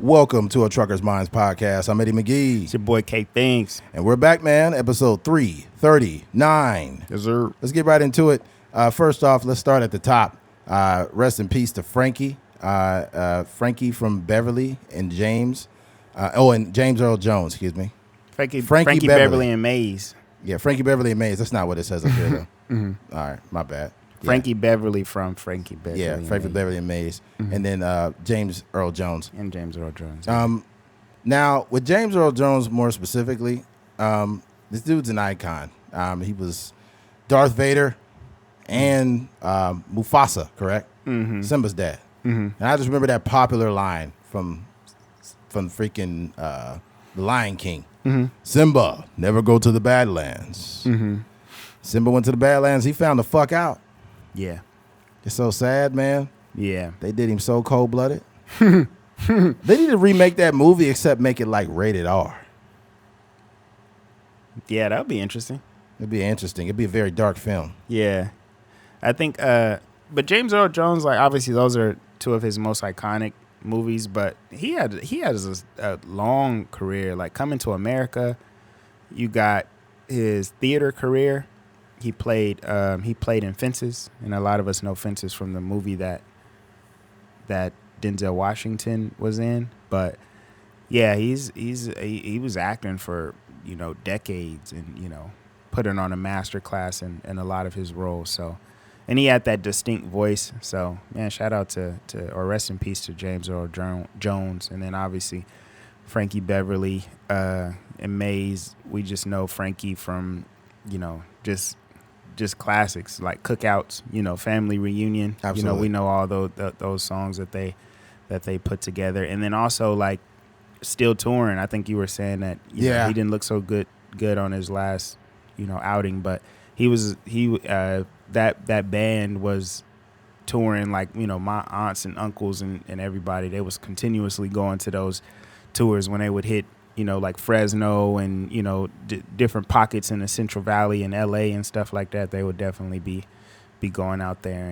Welcome to a Trucker's Minds podcast. I'm Eddie McGee. It's your boy K Thanks. And we're back, man. Episode 339. Yes, sir. Let's get right into it. First off, let's start at the top. Rest in peace to Frankie. Frankie from Beverly and James. And James Earl Jones, excuse me. Frankie Beverly and Mays. Yeah, Frankie Beverly and Mays. That's not what it says up here, though. Mm-hmm. All right, my bad. Frankie Beverly from Frankie Beverly. Yeah, Frankie Beverly and Mays. Mm-hmm. And then James Earl Jones. And James Earl Jones. Yeah. Now, with James Earl Jones more specifically, this dude's an icon. He was Darth Vader and Mufasa, correct? Mm-hmm. Simba's dad. Mm-hmm. And I just remember that popular line from freaking The Lion King. Mm-hmm. Simba, never go to the Badlands. Mm-hmm. Simba went to the Badlands. He found the fuck out. Yeah. It's so sad, man. Yeah. They did him so cold-blooded. They need to remake that movie except make it like rated R. Yeah, that would be interesting. It'd be interesting. It'd be a very dark film. Yeah. I think, but James Earl Jones, like, obviously those are two of his most iconic movies, but he has a long career. Like, Coming to America, you got his theater career. He played in Fences, and a lot of us know Fences from the movie that Denzel Washington was in. But yeah, he was acting for decades, and putting on a master class in a lot of his roles. So, and he had that distinct voice. So man, shout out or rest in peace to James Earl Jones, and then obviously Frankie Beverly and Mays. We just know Frankie from just classics like Cookouts, Family Reunion. Absolutely. We know all those songs that they put together, and then also like still touring. I think you were saying that he didn't look so good on his last outing, but that band was touring, like my aunts and uncles and everybody. They was continuously going to those tours when they would hit like Fresno and, different pockets in the Central Valley and LA and stuff like that. They would definitely be going out there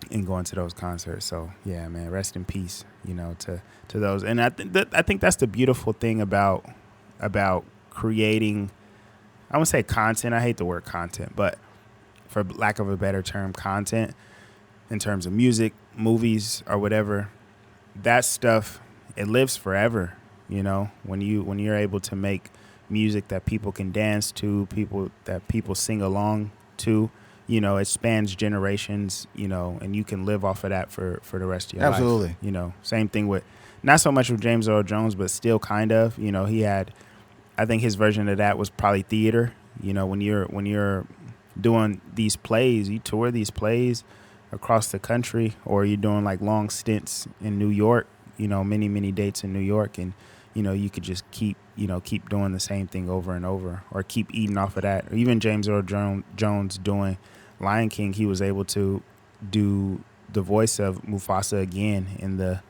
and going to those concerts. So yeah, man, rest in peace, to those. And I think that's the beautiful thing about creating, I wouldn't say content. I hate the word content, but for lack of a better term, content in terms of music, movies, or whatever, that stuff, it lives forever. When you're able to make music that people can dance to, people sing along to, it spans generations, and you can live off of that for the rest of your life. Absolutely. Same thing with, not so much with James Earl Jones, but still kind of, he had, I think his version of that was probably theater. When you're doing these plays, you tour these plays across the country, or you're doing like long stints in New York, many dates in New York, and you could just keep doing the same thing over and over, or keep eating off of that. Or even James Earl Jones doing Lion King, he was able to do the voice of Mufasa again in the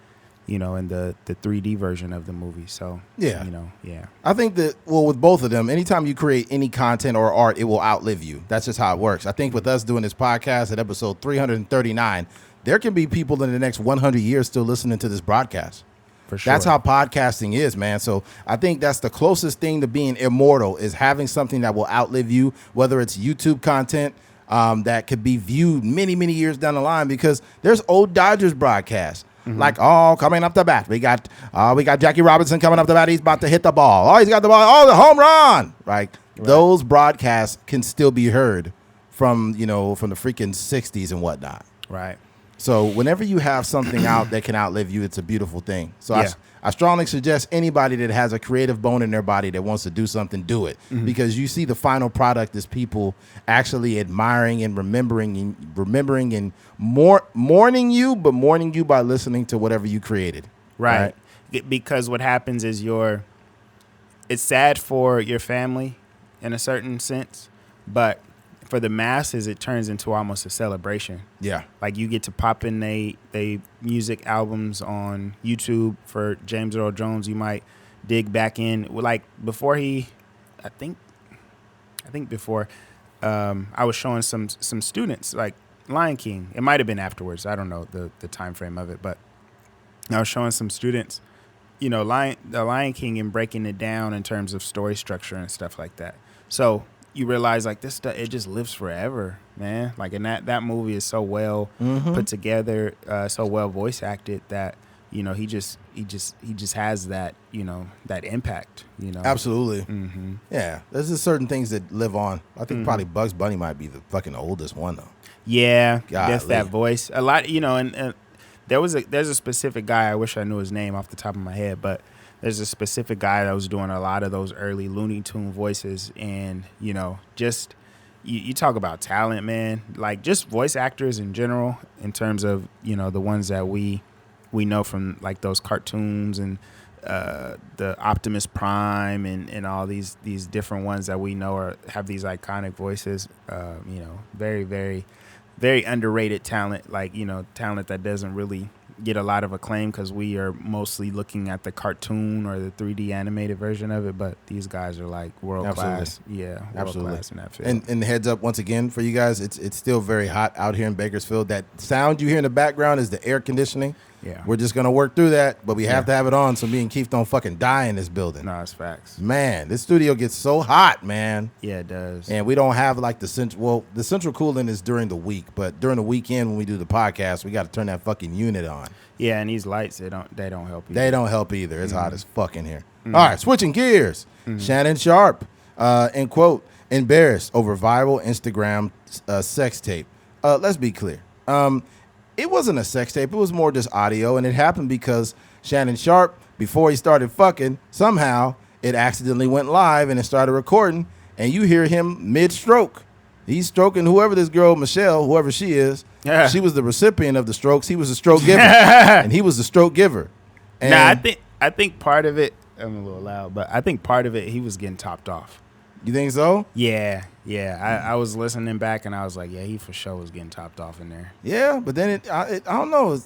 3D version of the movie. So yeah, yeah. I think that, well, with both of them, anytime you create any content or art, it will outlive you. That's just how it works. I think with us doing this podcast at episode 339, there can be people in the next 100 years still listening to this broadcast. For sure. That's how podcasting is, man. So I think that's the closest thing to being immortal, is having something that will outlive you, whether it's YouTube content that could be viewed many years down the line, because there's old Dodgers broadcasts. Mm-hmm. Like, coming up the bat, we got Jackie Robinson coming up the bat. He's about to hit the ball. Oh, he's got the ball. Oh, the home run! Right. Those broadcasts can still be heard from the freaking 60s and whatnot. Right. So whenever you have something out that can outlive you, it's a beautiful thing. So yeah. I strongly suggest anybody that has a creative bone in their body that wants to do something, do it. Mm-hmm. Because you see the final product is people actually admiring and remembering and mourning you, but mourning you by listening to whatever you created. Right. Because what happens is it's sad for your family in a certain sense, but for the masses, it turns into almost a celebration. Yeah. Like, you get to pop in they music albums on YouTube. For James Earl Jones, you might dig back in. Like, before I think before, I was showing some students, like, Lion King. It might have been afterwards. I don't know the time frame of it, but I was showing some students, the Lion King and breaking it down in terms of story structure and stuff like that. So you realize like this stuff, it just lives forever, man. Like, and that movie is so well put together, so well voice acted that he just has that that impact. Absolutely. Yeah, there's just certain things that live on. I think probably Bugs Bunny might be the fucking oldest one though. Yeah, Golly. that's that voice. A lot, and there's a specific guy. I wish I knew his name off the top of my head, but there's a specific guy that was doing a lot of those early Looney Tune voices, and just you talk about talent, man. Like just voice actors in general, in terms of the ones that we know from like those cartoons and the Optimus Prime and all these different ones that we know have these iconic voices. Very, very, very underrated talent. Like talent that doesn't really get a lot of acclaim because we are mostly looking at the cartoon or the 3D animated version of it. But these guys are like world class. Yeah, world class in that field. And heads up once again for you guys, it's still very hot out here in Bakersfield. That sound you hear in the background is the air conditioning. Yeah, we're just gonna work through that, but we have to have it on so me and Keith don't fucking die in this building. No, it's facts. Man, this studio gets so hot, man. Yeah, it does. And we don't have like the central. Well, the central cooling is during the week, but during the weekend when we do the podcast, we got to turn that fucking unit on. Yeah, and these lights they don't help either. They don't help either. It's hot as fuck in here. All right, switching gears. Shannon Sharp, in quote, embarrassed over viral Instagram sex tape. Let's be clear. It wasn't a sex tape. It was more just audio, and it happened because Shannon Sharp, before he started fucking, somehow it accidentally went live and it started recording, and you hear him mid-stroke. He's stroking whoever this girl, Michelle, whoever she is. Yeah. She was the recipient of the strokes. He was the stroke giver, and he was the stroke giver. And I think part of it, I'm a little loud, but I think part of it, he was getting topped off. You think so? Yeah. I was listening back, and I was like, yeah, he for sure was getting topped off in there. Yeah, but then I don't know.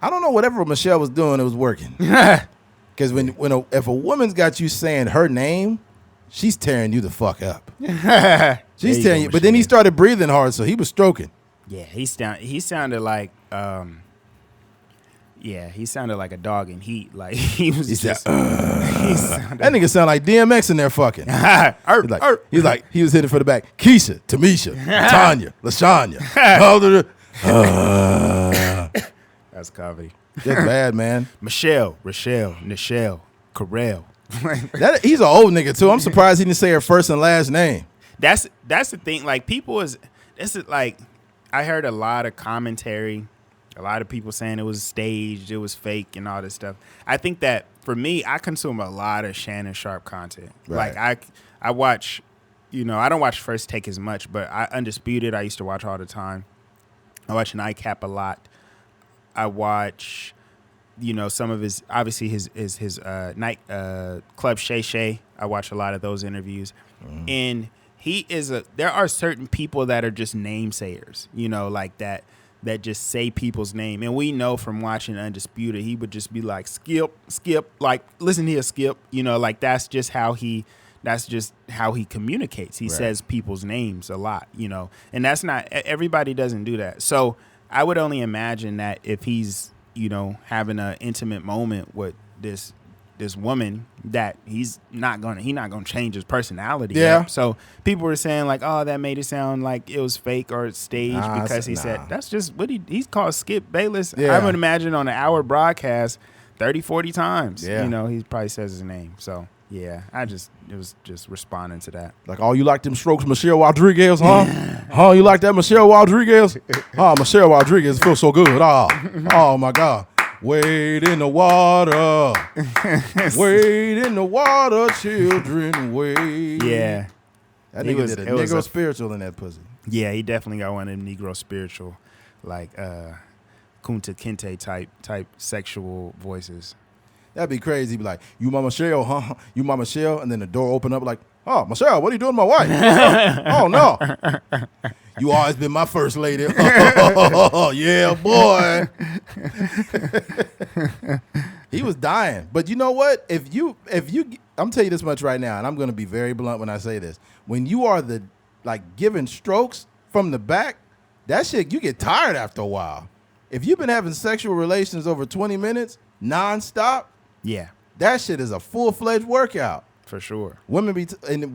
I don't know. Whatever Michelle was doing, it was working. Because if a woman's got you saying her name, she's tearing you the fuck up. She's tearing you. But then he started breathing hard, so he was stroking. Yeah, he sounded like he sounded like a dog in heat. Like he sounded, that nigga sound like DMX in there fucking. He was hitting for the back. Keisha, Tamisha, Tanya, LaShanya. That's comedy. That's bad, man. Michelle, Rochelle, Nichelle, Carell. He's an old nigga too. I'm surprised he didn't say her first and last name. That's the thing. Like this is like, I heard a lot of commentary, a lot of people saying it was staged, it was fake, and all this stuff. I think that for me, I consume a lot of Shannon Sharp content. Right. Like I watch, I don't watch First Take as much, but Undisputed I used to watch all the time. I watch Nightcap a lot. I watch, some of his night Club Shay Shay. I watch a lot of those interviews, and there are certain people that are just namesayers, like that just say people's name. And we know from watching Undisputed, he would just be like, Skip, like, listen here, Skip, like that's just how he communicates. He says people's names a lot, and that's not, everybody doesn't do that. So I would only imagine that if he's, having an intimate moment with this woman, that he's not gonna change his personality. Yeah. Right? So people were saying like, oh, that made it sound like it was fake or staged because he said that's just what he's called Skip Bayless. Yeah. I would imagine on an hour broadcast 30, 40 times. Yeah. He probably says his name. So yeah, it was just responding to that. Like, oh, you like them strokes, Michelle Rodriguez, huh? Oh, you like that Michelle Rodriguez? Oh, Michelle Rodriguez feels so good. Oh my God. Wade in the water. Wade in the water, children, wade. Yeah. That nigga did a Negro spiritual in that pussy. Yeah, he definitely got one of them Negro spiritual, like Kunta Kinte type sexual voices. That'd be crazy. He'd be like, you my Michelle, huh? You my Michelle? And then the door open up like, oh, Michelle, what are you doing to my wife? Oh, no. You always been my first lady. Oh, yeah, boy. He was dying. But you know what? If you, I'm telling you this much right now, and I'm going to be very blunt when I say this. When you are giving strokes from the back, that shit, you get tired after a while. If you've been having sexual relations over 20 minutes nonstop, Yeah, that shit is a full-fledged workout. for sure. Women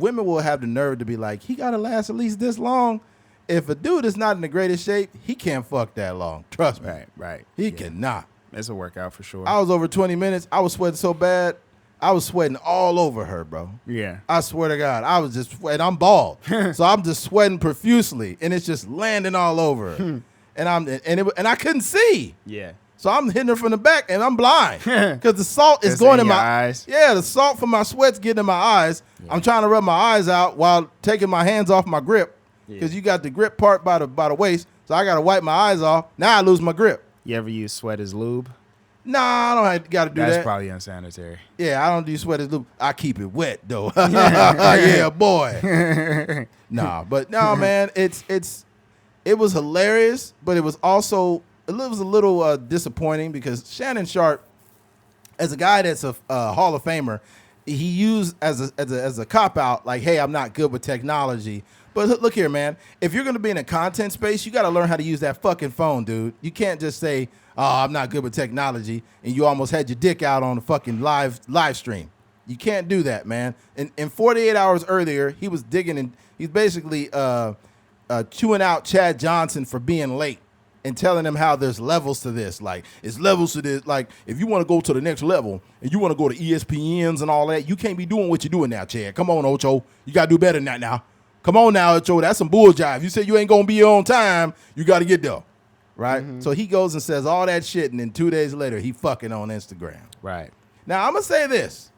will have the nerve to be like, he got to last at least this long. If a dude is not in the greatest shape, he can't fuck that long. Trust me. Right. He cannot. It's a workout for sure. I was over 20 minutes. I was sweating so bad. I was sweating all over her, bro. Yeah. I swear to God. I was just sweating. I'm bald. So I'm just sweating profusely, and it's just landing all over her. And I couldn't see. Yeah. So I'm hitting her from the back, and I'm blind because the salt is going in my eyes. Yeah, the salt from my sweat's getting in my eyes. Yeah. I'm trying to rub my eyes out while taking my hands off my grip because you got the grip part by the waist. So I got to wipe my eyes off. Now I lose my grip. You ever use sweat as lube? Nah, I don't got to do that. That's probably unsanitary. Yeah, I don't do sweat as lube. I keep it wet though. Yeah, boy. But man, it was hilarious, but it was also a little disappointing because Shannon Sharp, as a guy that's a Hall of Famer, he used as a cop out like, hey, I'm not good with technology. But look here, man. If you're going to be in a content space, you got to learn how to use that fucking phone, dude. You can't just say, oh, I'm not good with technology, and you almost had your dick out on the fucking live stream. You can't do that, man. And 48 hours earlier, he was digging and he's basically chewing out Chad Johnson for being late and telling him how there's levels to this. Like, it's levels to this. Like, if you want to go to the next level and you want to go to ESPNs and all that, you can't be doing what you're doing now, Chad. Come on, Ocho. You got to do better than that now. Come on now, Ocho. That's some bull jive. You said you ain't going to be on time. You got to get there. Right? Mm-hmm. So he goes and says all that shit, and then 2 days later, he fucking on Instagram. Right. Now, I'm going to say this.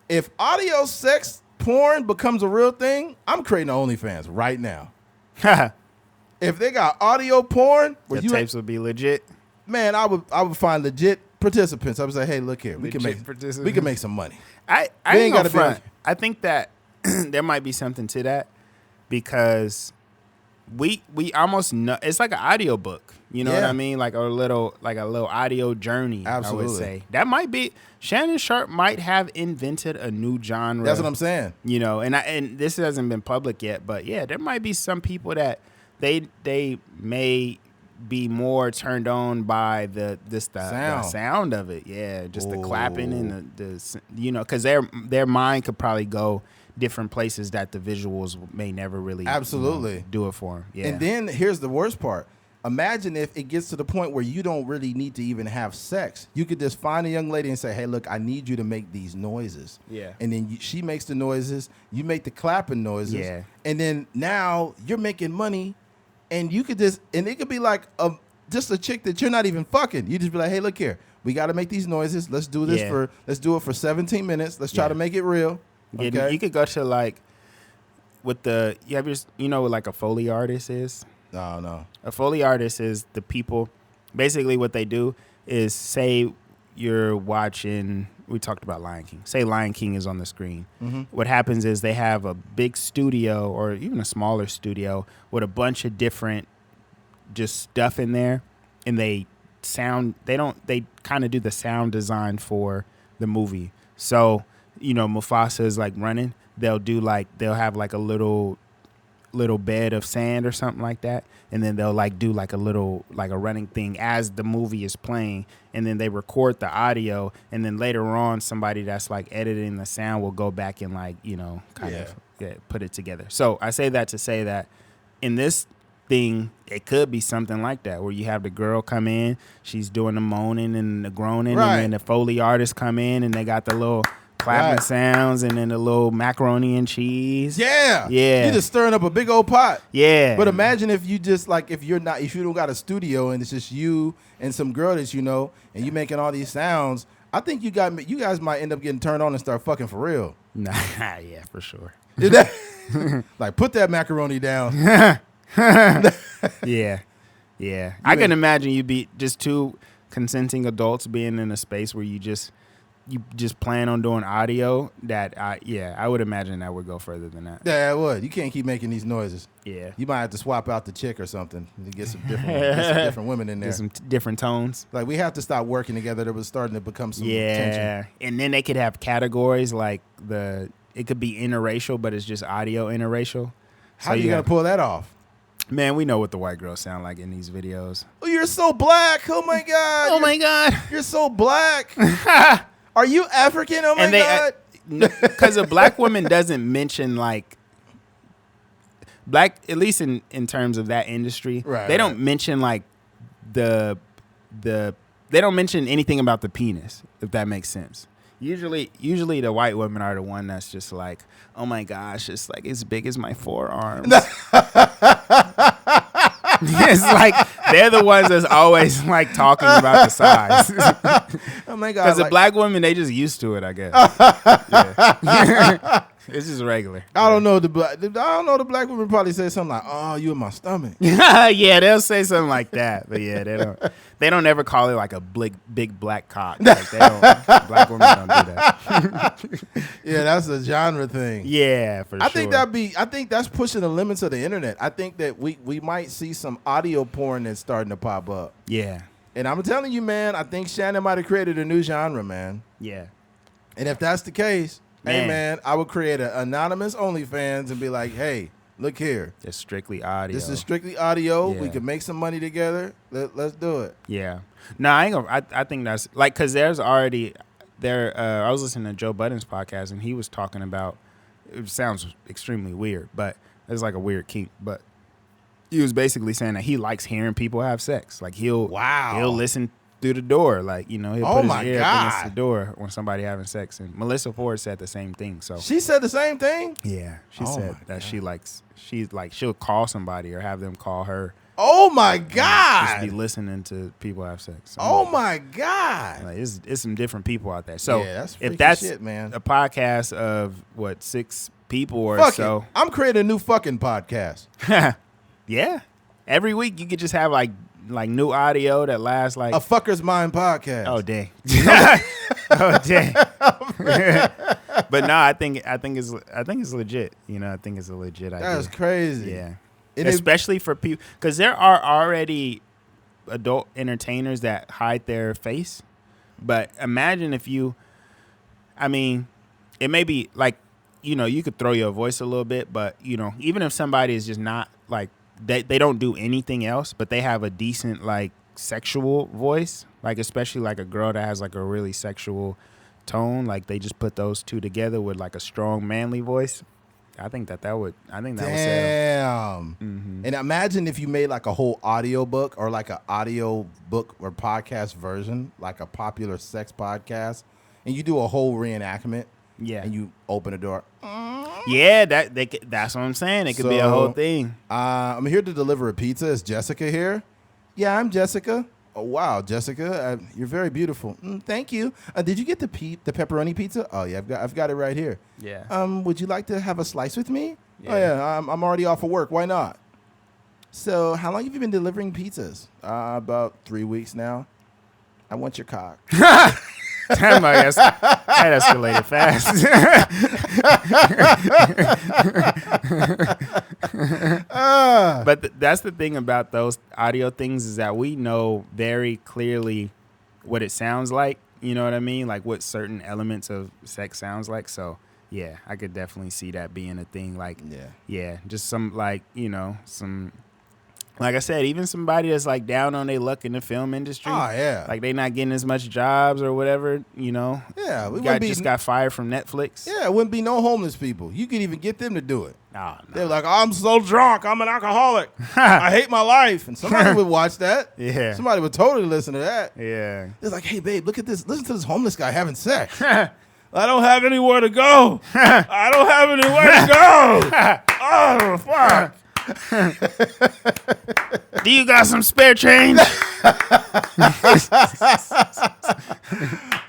If audio sex porn becomes a real thing, I'm creating OnlyFans right now. If they got audio porn, the tapes would be legit. Man, I would find legit participants. I would say, hey, look here, we can make some money. I ain't gonna front. I think that there might be something to that because we almost know it's like an audio book. You know what I mean? Like a little audio journey. Absolutely. I would say that might be Shannon Sharp might have invented a new genre. That's what I'm saying. You know, and this hasn't been public yet, but yeah, there might be some people that they may be more turned on by the sound of it. Yeah, just the clapping and the you know, because their mind could probably go different places that the visuals may never really do it for them. Yeah. And then here's the worst part. Imagine if it gets to the point where you don't really need to even have sex. You could just find a young lady and say, hey, look, I need you to make these noises. Yeah. And then she makes the noises. You make the clapping noises. Yeah. And then now you're making money. And you could just, and it could be like just a chick that you're not even fucking. You just be like, hey, look here. We got to make these noises. Let's do this let's do it for 17 minutes. Let's try to make it real. Okay. You could go to like with the, you know what like a Foley artist is? No. A Foley artist is the people, basically what they do is say you're watching, we talked about Lion King. Say Lion King is on the screen. Mm-hmm. What happens is they have a big studio or even a smaller studio with a bunch of different just stuff in there, and they kind of do the sound design for the movie. So, you know, Mufasa is like running. They'll have like a little bed of sand or something like that, and then they'll like do like a running thing as the movie is playing, and then they record the audio, and then later on somebody that's like editing the sound will go back and like, you know, kind of put it together. So I say that to say that in this thing it could be something like that where you have the girl come in, she's doing the moaning and the groaning, and then the Foley artists come in and they got the little clapping sounds, and then a little macaroni and cheese. Yeah. You're just stirring up a big old pot. Yeah. But imagine if you just like, if you don't got a studio and it's just you and some girl that you know, and you making all these sounds. I think you guys might end up getting turned on and start fucking for real. Nah, yeah, for sure. Like, put that macaroni down. Yeah. I can imagine you be just two consenting adults being in a space where you just plan on doing audio. I would imagine that would go further than that. Yeah, it would. You can't keep making these noises. Yeah. You might have to swap out the chick or something to get some different women in there. Get some different tones. Like, we have to stop working together. There was starting to become some tension. And then they could have categories like it could be interracial, but it's just audio interracial. How are you going to pull that off? Man, we know what the white girls sound like in these videos. Oh, you're so black. Oh my god. Oh my god. You're so black. Are you African? Oh my god. Because a black woman doesn't mention like black, at least in terms of that industry. Right, they don't mention like the they don't mention anything about the penis, if that makes sense. Usually the white women are the one that's just like, oh my gosh, it's like as big as my forearms. It's like they're the ones that's always like talking about the size. Oh my god! Because the black women, they just used to it, I guess. Yeah. It's just regular. I don't know the black women probably say something like, "Oh, you in my stomach." Yeah, they'll say something like that. But yeah, they don't ever call it like a big black cock. Like black women don't do that. Yeah, that's a genre thing. Yeah, for sure. I think that's pushing the limits of the internet. I think that we might see some audio porn that's starting to pop up. Yeah. And I'm telling you, man, I think Shannon might have created a new genre, man. Yeah. And if that's the case, Man. hey, man, I would create an anonymous OnlyFans and be like, hey, look here. It's strictly audio. This is strictly audio. Yeah. We can make some money together. Let's do it. Yeah. No, I ain't gonna. I think that's like, because there's already there. I was listening to Joe Budden's podcast and he was talking about. It sounds extremely weird, but it's like a weird kink. But he was basically saying that he likes hearing people have sex. Like he'll listen through the door, like, you know, he'll put his ear up against the door when somebody having sex. And Melissa Ford said the same thing. So she said the same thing. Yeah, she said that she'll call somebody or have them call her. Oh my god! Just be listening to people have sex. So oh my god! Like, it's some different people out there. So yeah, that's if that's shit, man. A podcast of 6 people or Fuck so, it. I'm creating a new fucking podcast. Yeah, every week you could just have like new audio that lasts like a fucker's mind podcast. Oh dang! Oh dang! But no, I think it's legit. You know, I think it's a legit idea. That's crazy. Yeah, especially for people, because there are already adult entertainers that hide their face. But imagine if it may be like, you know, you could throw your voice a little bit, but you know, even if somebody is just not like. They don't do anything else, but they have a decent like sexual voice, like especially like a girl that has like a really sexual tone. Like they just put those two together with like a strong manly voice. I think that would sell. Damn. Mm-hmm. And imagine if you made like a whole audio book or like an audio book or podcast version, like a popular sex podcast, and you do a whole reenactment. Yeah. And you open the door. Yeah, that's what I'm saying. It could be a whole thing. I'm here to deliver a pizza. Is Jessica here? Yeah, I'm Jessica. Oh, wow, Jessica, you're very beautiful. Thank you. Did you get the pepperoni pizza? Oh, yeah, I've got it right here. Yeah. Would you like to have a slice with me? Yeah. Oh, yeah, I'm already off of work. Why not? So how long have you been delivering pizzas? About 3 weeks now. I want your cock. Damn, that escalated fast. But that's the thing about those audio things, is that we know very clearly what it sounds like. You know what I mean? Like what certain elements of sex sounds like. So yeah, I could definitely see that being a thing. Like yeah, just some like, you know, some. Like I said, even somebody that's like down on their luck in the film industry. Oh, yeah. Like they not getting as much jobs or whatever, you know. Yeah. We just got fired from Netflix. Yeah, it wouldn't be no homeless people. You could even get them to do it. Oh, no. They're like, I'm so drunk. I'm an alcoholic. I hate my life. And somebody would watch that. Yeah. Somebody would totally listen to that. Yeah. They're like, hey, babe, look at this. Listen to this homeless guy having sex. I don't have anywhere to go. I don't have anywhere to go. Oh, fuck. Do you got some spare change?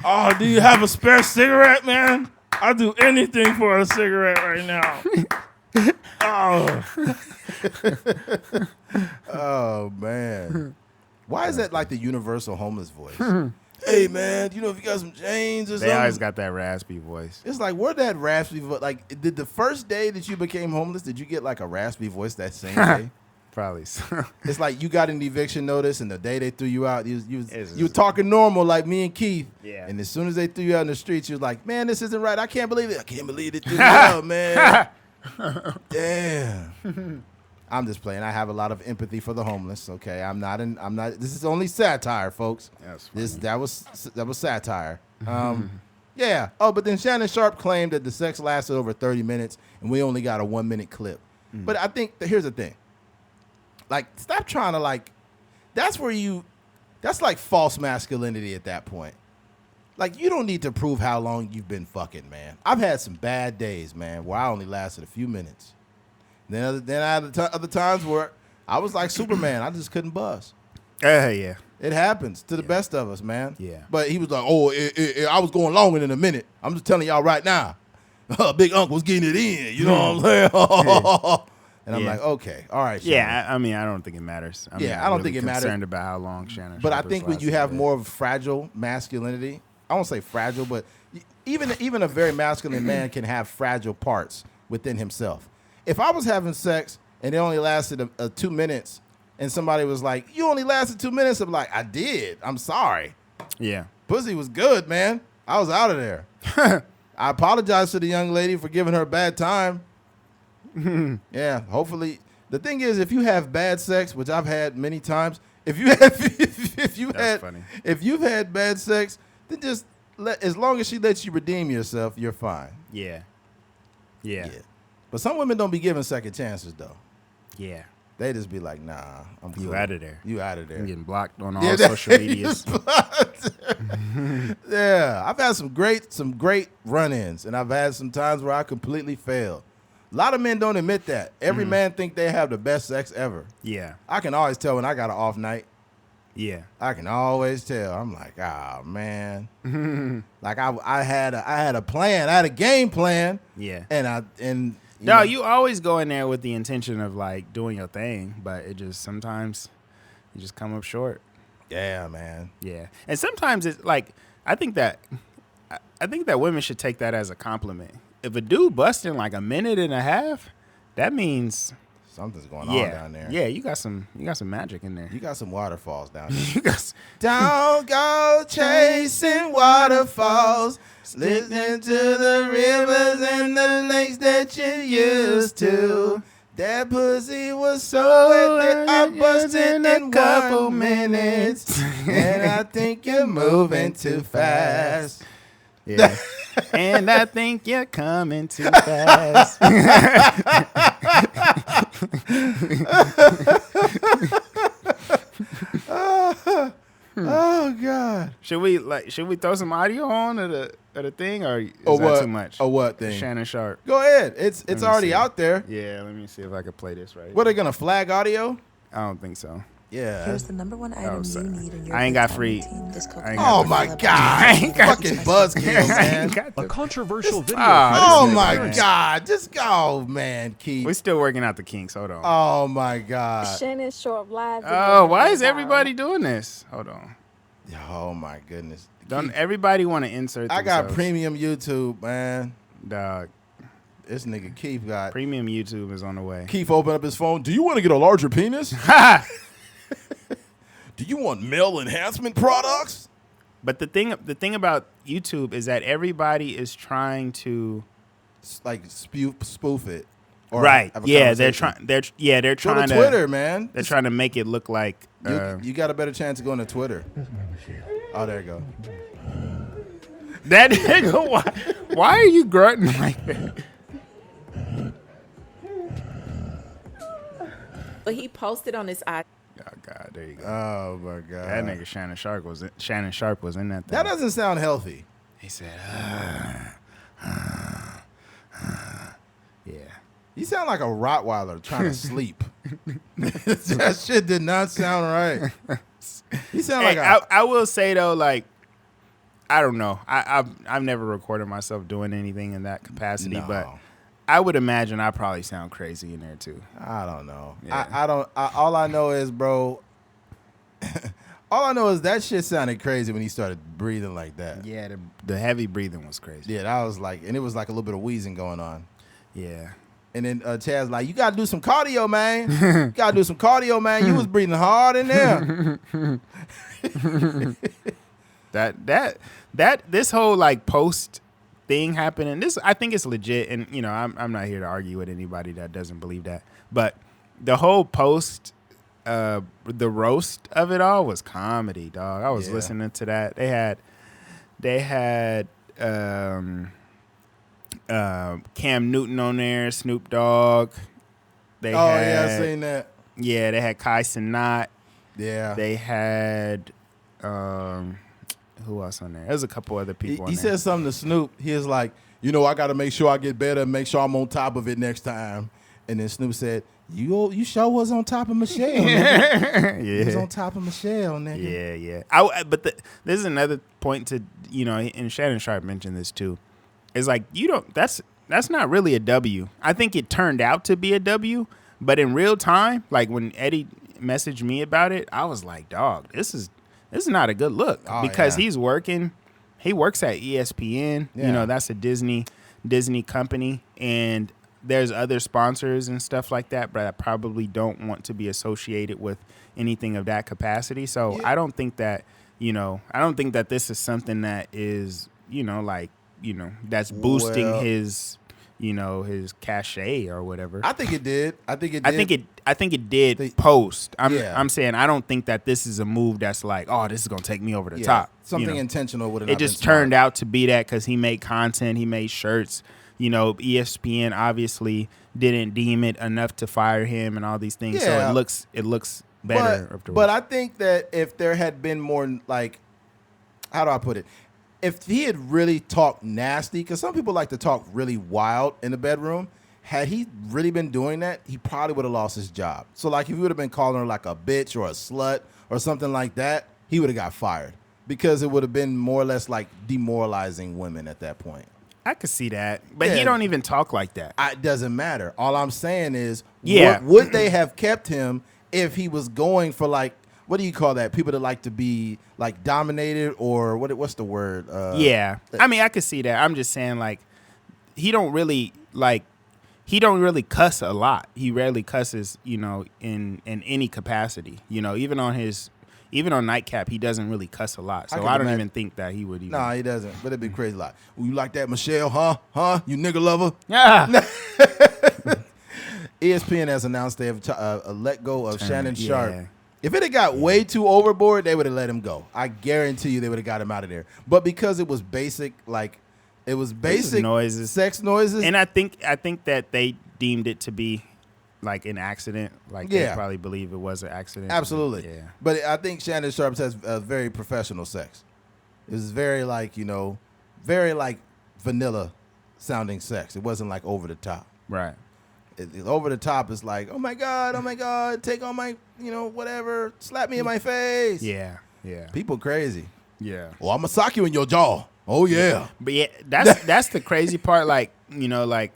Oh, do you have a spare cigarette, man? I'll do anything for a cigarette right now. Oh, man. Why is that like the universal homeless voice? Hey, man, you know if you got some change or something? They always got that raspy voice. It's like, where that raspy voice? Like, did the first day that you became homeless, did you get like a raspy voice that same day? Probably so. It's like you got an eviction notice, and the day they threw you out, you were talking normal like me and Keith. Yeah. And as soon as they threw you out in the streets, you was like, man, this isn't right. I can't believe it. I can't believe it threw you out, man. Damn. I'm just playing. I have a lot of empathy for the homeless. Okay, I'm not. This is only satire, folks. That was satire. Yeah. Oh, but then Shannon Sharp claimed that the sex lasted over 30 minutes, and we only got a 1-minute clip. But I think here's the thing. Like, stop trying to like. That's like false masculinity at that point. Like, you don't need to prove how long you've been fucking, man. I've had some bad days, man, where I only lasted a few minutes. Then I had other times where I was like Superman. I just couldn't buzz. Yeah. It happens to the best of us, man. Yeah. But he was like, oh, I was going longer than a minute. I'm just telling y'all right now. Big Uncle was getting it in. You know what I'm saying? And I'm like, okay, all right. Shannon. Yeah, I mean, I don't think it matters. I don't think it matters. Concerned about how long Shannon. But I think when you have more of fragile masculinity, I won't say fragile, but even a very masculine man can have fragile parts within himself. If I was having sex and it only lasted 2 minutes, and somebody was like, "You only lasted 2 minutes," I'm like, "I did. I'm sorry." Yeah. Pussy was good, man. I was out of there. I apologize to the young lady for giving her a bad time. Yeah, hopefully. The thing is, if you have bad sex, which I've had many times, if you've had bad sex, then just as long as she lets you redeem yourself, you're fine. Yeah. But some women don't be giving second chances though. Yeah. They just be like, nah, I'm cool. You out of there. You out of there. I'm getting blocked on all social medias. Yeah, I've had some great run-ins, and I've had some times where I completely failed. A lot of men don't admit that. Every man think they have the best sex ever. Yeah. I can always tell when I got an off night. Yeah. I can always tell. I'm like, oh man. Like I had a plan. I had a game plan. Yeah. And you always go in there with the intention of like doing your thing, but it just sometimes you just come up short. Yeah, man. Yeah. And sometimes it's like I think that women should take that as a compliment. If a dude busts in like a minute and a half, that means something's going on down there. Yeah, you got some magic in there. You got some waterfalls down there. Don't go chasing waterfalls, listening to the rivers and the lakes that you used to. That pussy was so wet that I busted in a couple minutes. And I think you're moving too fast. Yeah. And I think you're coming too fast. Oh God! Should we throw some audio on at a thing, or is that too much? Oh, what thing? Shannon Sharp. Go ahead. It's already out there. Yeah, let me see if I can play this right. What, are they gonna flag audio? I don't think so. Yeah. Here's the number one item you need in your I ain't got free. Oh my God! I ain't got fucking buzzkill, man. A controversial video. Oh my God! Just go, man. Keith. We're still working out the kinks. Hold on. Oh my God! Shannon Sharp live. Oh, why is everybody doing this? Hold on. Oh my goodness! Don't everybody want to insert? I got premium YouTube, man. Dog. This nigga Keith got premium YouTube is on the way. Keith opened up his phone. Do you want to get a larger penis? Do you want male enhancement products? But the thing about YouTube is that everybody is trying to like spoof it. Or right. Yeah, they're trying. They're trying to Twitter, man. They're trying to make it look like you got a better chance of going to Twitter. Oh, there you go. That nigga, why are you grunting like that? But he posted on his IG. Oh God, there you go. Oh my God, that nigga Shannon Sharp was in that thing. That doesn't sound healthy. He said, yeah. You sound like a Rottweiler trying to sleep. That shit did not sound right. You sound like I will say though, like, I don't know. I've never recorded myself doing anything in that capacity, but I would imagine I probably sound crazy in there too. I don't know. Yeah. I don't. All I know is, bro. All I know is that shit sounded crazy when he started breathing like that. Yeah, the heavy breathing was crazy. Yeah, that was like, and it was like a little bit of wheezing going on. Yeah. And then Chad's like, you got to do some cardio, man. You got to do some cardio, man. You was breathing hard in there. This whole like post thing happening. This I think it's legit, and you know I'm not here to argue with anybody that doesn't believe that. But the whole post, the roast of it all was comedy, dog. I was listening to that. They had Cam Newton on there, Snoop Dogg. I seen that. Yeah, they had Kai Cenat. Yeah. They had who else on there? There's a couple other people on He there. said something to Snoop. He was like, I got to make sure I get better and make sure I'm on top of it next time. And then Snoop said, you sure was on top of Michelle, nigga. Yeah. He was on top of Michelle, nigga. Yeah. But this is another point to, and Shannon Sharp mentioned this too. It's like, that's not really a W. I think it turned out to be a W, but in real time, like when Eddie messaged me about it, I was like, dog, this is not a good look because he's working. He works at ESPN. Yeah. That's a Disney company, and there's other sponsors and stuff like that, but I probably don't want to be associated with anything of that capacity. So I don't think that, this is something that is, that's boosting his, his cachet or whatever. I think it did. I think it did post. I'm saying I don't think that this is a move that's like, oh, this is gonna take me over the top. Something intentional would have. It just turned out to be that because he made content, he made shirts. ESPN obviously didn't deem it enough to fire him and all these things. Yeah. So it looks better afterwards. But I think that if there had been more, like, how do I put it? If he had really talked nasty, because some people like to talk really wild in the bedroom, had he really been doing that, he probably would have lost his job. So, like, if he would have been calling her like a bitch or a slut or something like that, he would have got fired because it would have been more or less like demoralizing women at that point. I could see that, but he don't even talk like that. It doesn't matter. All I'm saying is, Yeah. would they have kept him if he was going for, like, what do you call that? People that like to be like dominated, or what's the word? Yeah. I mean, I could see that. I'm just saying, like, he don't really cuss a lot. He rarely cusses, in any capacity. Even on Nightcap, he doesn't really cuss a lot. So I don't even think that he would even. Nah, he doesn't. But it'd be crazy a lot. You like that, Michelle? Huh? You nigga lover? Yeah. ESPN has announced they have let go of Shannon Sharp. Yeah. If it had got way too overboard, they would have let him go. I guarantee you they would have got him out of there. But because it was basic, noises, sex noises. And I think that they deemed it to be like an accident. Like they probably believe it was an accident. Absolutely. Yeah. But I think Shannon Sharp has very professional sex. It was very very like vanilla sounding sex. It wasn't like over the top. Right. Over the top is like, oh my God, take all my, whatever, slap me in my face. Yeah. People crazy. Yeah. Oh, I'm gonna sock you in your jaw. Oh yeah. But yeah, that's the crazy part. Like, like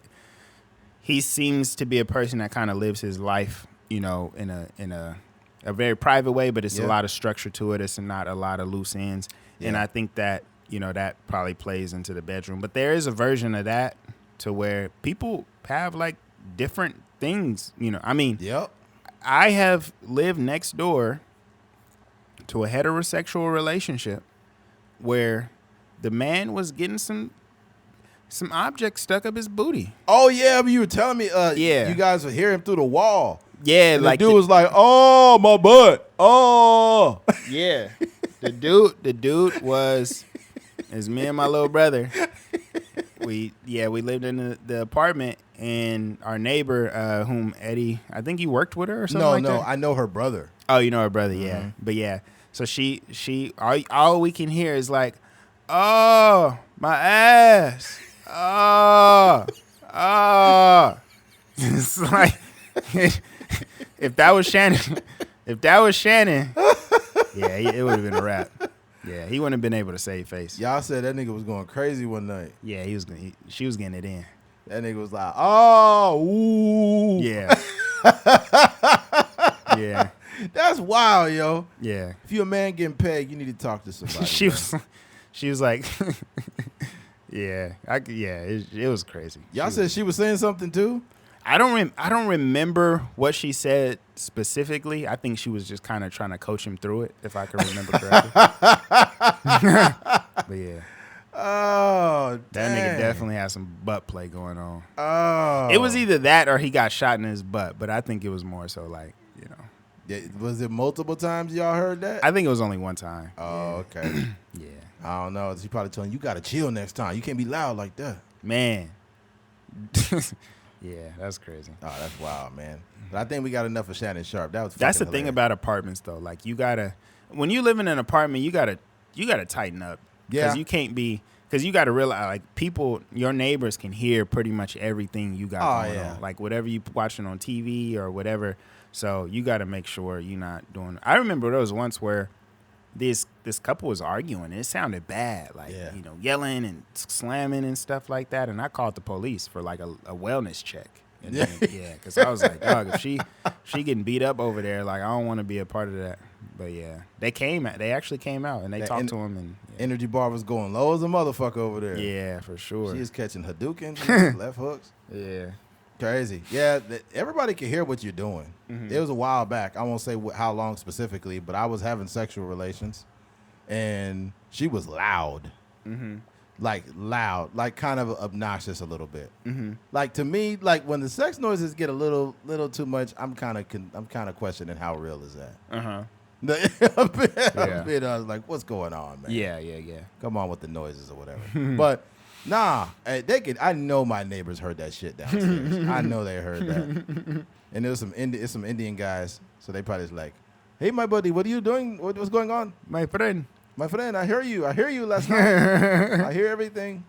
he seems to be a person that kind of lives his life, in a very private way, but it's a lot of structure to it. It's not a lot of loose ends. Yeah. And I think that, that probably plays into the bedroom. But there is a version of that to where people have like different things, I mean, I have lived next door to a heterosexual relationship where the man was getting some objects stuck up his booty. Oh yeah, but you were telling me you guys would hear him through the wall. Yeah, and like the dude was like, "Oh, my butt." Oh. Yeah. The dude was is me and my little brother. We lived in the apartment, and our neighbor, whom Eddie, I think he worked with her or something that. I know her brother. Oh, you know her brother, yeah. But yeah, so she all we can hear is like, oh, my ass, oh. It's like, if that was Shannon, yeah, it would have been a wrap. Yeah, he wouldn't have been able to save face. Y'all said that nigga was going crazy one night. Yeah, she was getting it in. That nigga was like, oh, ooh. Yeah. Yeah. That's wild, yo. Yeah. If you're a man getting pegged, you need to talk to somebody. She was like, yeah, it was crazy. Y'all said she was saying something too? I don't remember what she said specifically. I think she was just kind of trying to coach him through it, if I can remember correctly. But yeah. Oh, That dang. nigga definitely had some butt play going on. Oh. It was either that or he got shot in his butt, but I think it was more so like, you know. Was it multiple times y'all heard that? I think it was only one time. Oh, okay. Yeah. I don't know. He probably told him, you got to chill next time. You can't be loud like that. Man. Yeah, that's crazy. Oh, that's wild, man. But I think we got enough of Shannon Sharp. That's the fucking thing hilarious. about apartments though. Like you gotta, when you live in an apartment, you gotta tighten up. Yeah. Because you can't be, because you gotta realize like people, your neighbors can hear pretty much everything you got going on. Like whatever you watching on TV or whatever. So you gotta make sure you're not doing. I remember there was once where this couple was arguing. It sounded bad, like you know, yelling and slamming and stuff like that. And I called the police for like a wellness check. And then, because I was like, dog, if she getting beat up over there, like I don't want to be a part of that. But yeah, they actually came out and they talked to him. And Energy bar was going low as a motherfucker over there. Yeah, for sure. She was catching Hadoukens, left hooks. Yeah. Crazy. Yeah, everybody can hear what you're doing. It was a while back. I won't say how long specifically, but I was having sexual relations, and she was loud. Like loud, like kind of obnoxious a little bit. Like to me, like when the sex noises get a little too much, I'm kind of questioning how real is that. A bit, I was like, what's going on, man? Yeah. Come on with the noises or whatever. But nah, I know my neighbors heard that shit downstairs. I know they heard that. And there was some Indian guys, so they probably was like, "Hey, my buddy, what are you doing? What's going on, My friend, I hear you last night. I hear everything.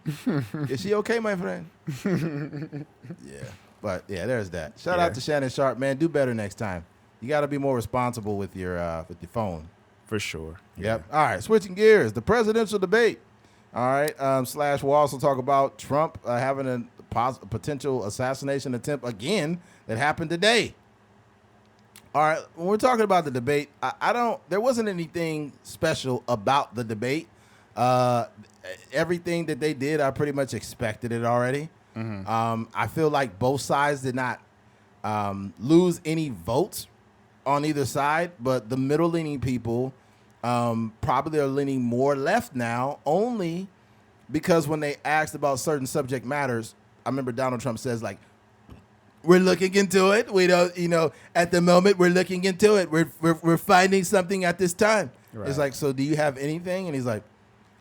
Is she okay, my friend?" Yeah, but yeah, there's that. Shout out to Shannon Sharp, man. Do better next time. You got to be more responsible with your phone. for sure. Yep. All right, switching gears. The presidential debate. All right. We'll also talk about Trump having a potential assassination attempt again that happened today. All right. When we're talking about the debate, there wasn't anything special about the debate. Everything that they did, I pretty much expected it already. I feel like both sides did not lose any votes on either side, but the middle-leaning people probably are leaning more left now, only because when they asked about certain subject matters, I remember Donald Trump says, like, we're looking into it. We don't, at the moment, we're looking into it. We're finding something at this time. Right. It's like, so do you have anything? And he's like,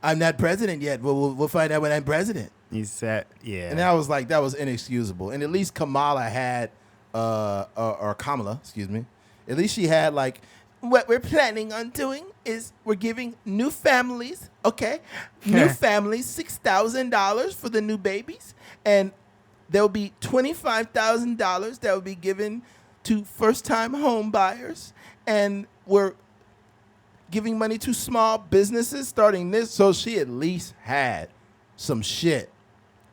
I'm not president yet. We'll find out when I'm president. He said, yeah. And I was like, that was inexcusable. And at least Kamala had, or Kamala, excuse me, at least she had like, what we're planning on doing is we're giving new families, new families $6,000 for the new babies. And there'll be $25,000 that will be given to first-time home buyers. And we're giving money to small businesses starting this. So she at least had some shit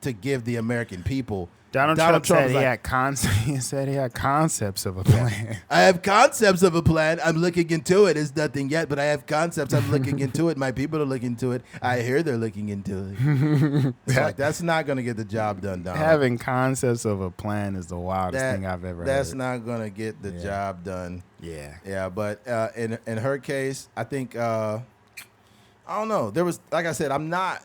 to give the American people. Donald Trump said he said he had concepts of a plan. I have concepts of a plan. I'm looking into it. It's nothing yet, but I have concepts. I'm looking into it. My people are looking into it. I hear they're looking into it. It's like, that's not going to get the job done, Donald. Having concepts of a plan is the wildest thing I've ever heard. That's not going to get the job done. Yeah. Yeah, but in her case, I think, I don't know. There was, like I said, I'm not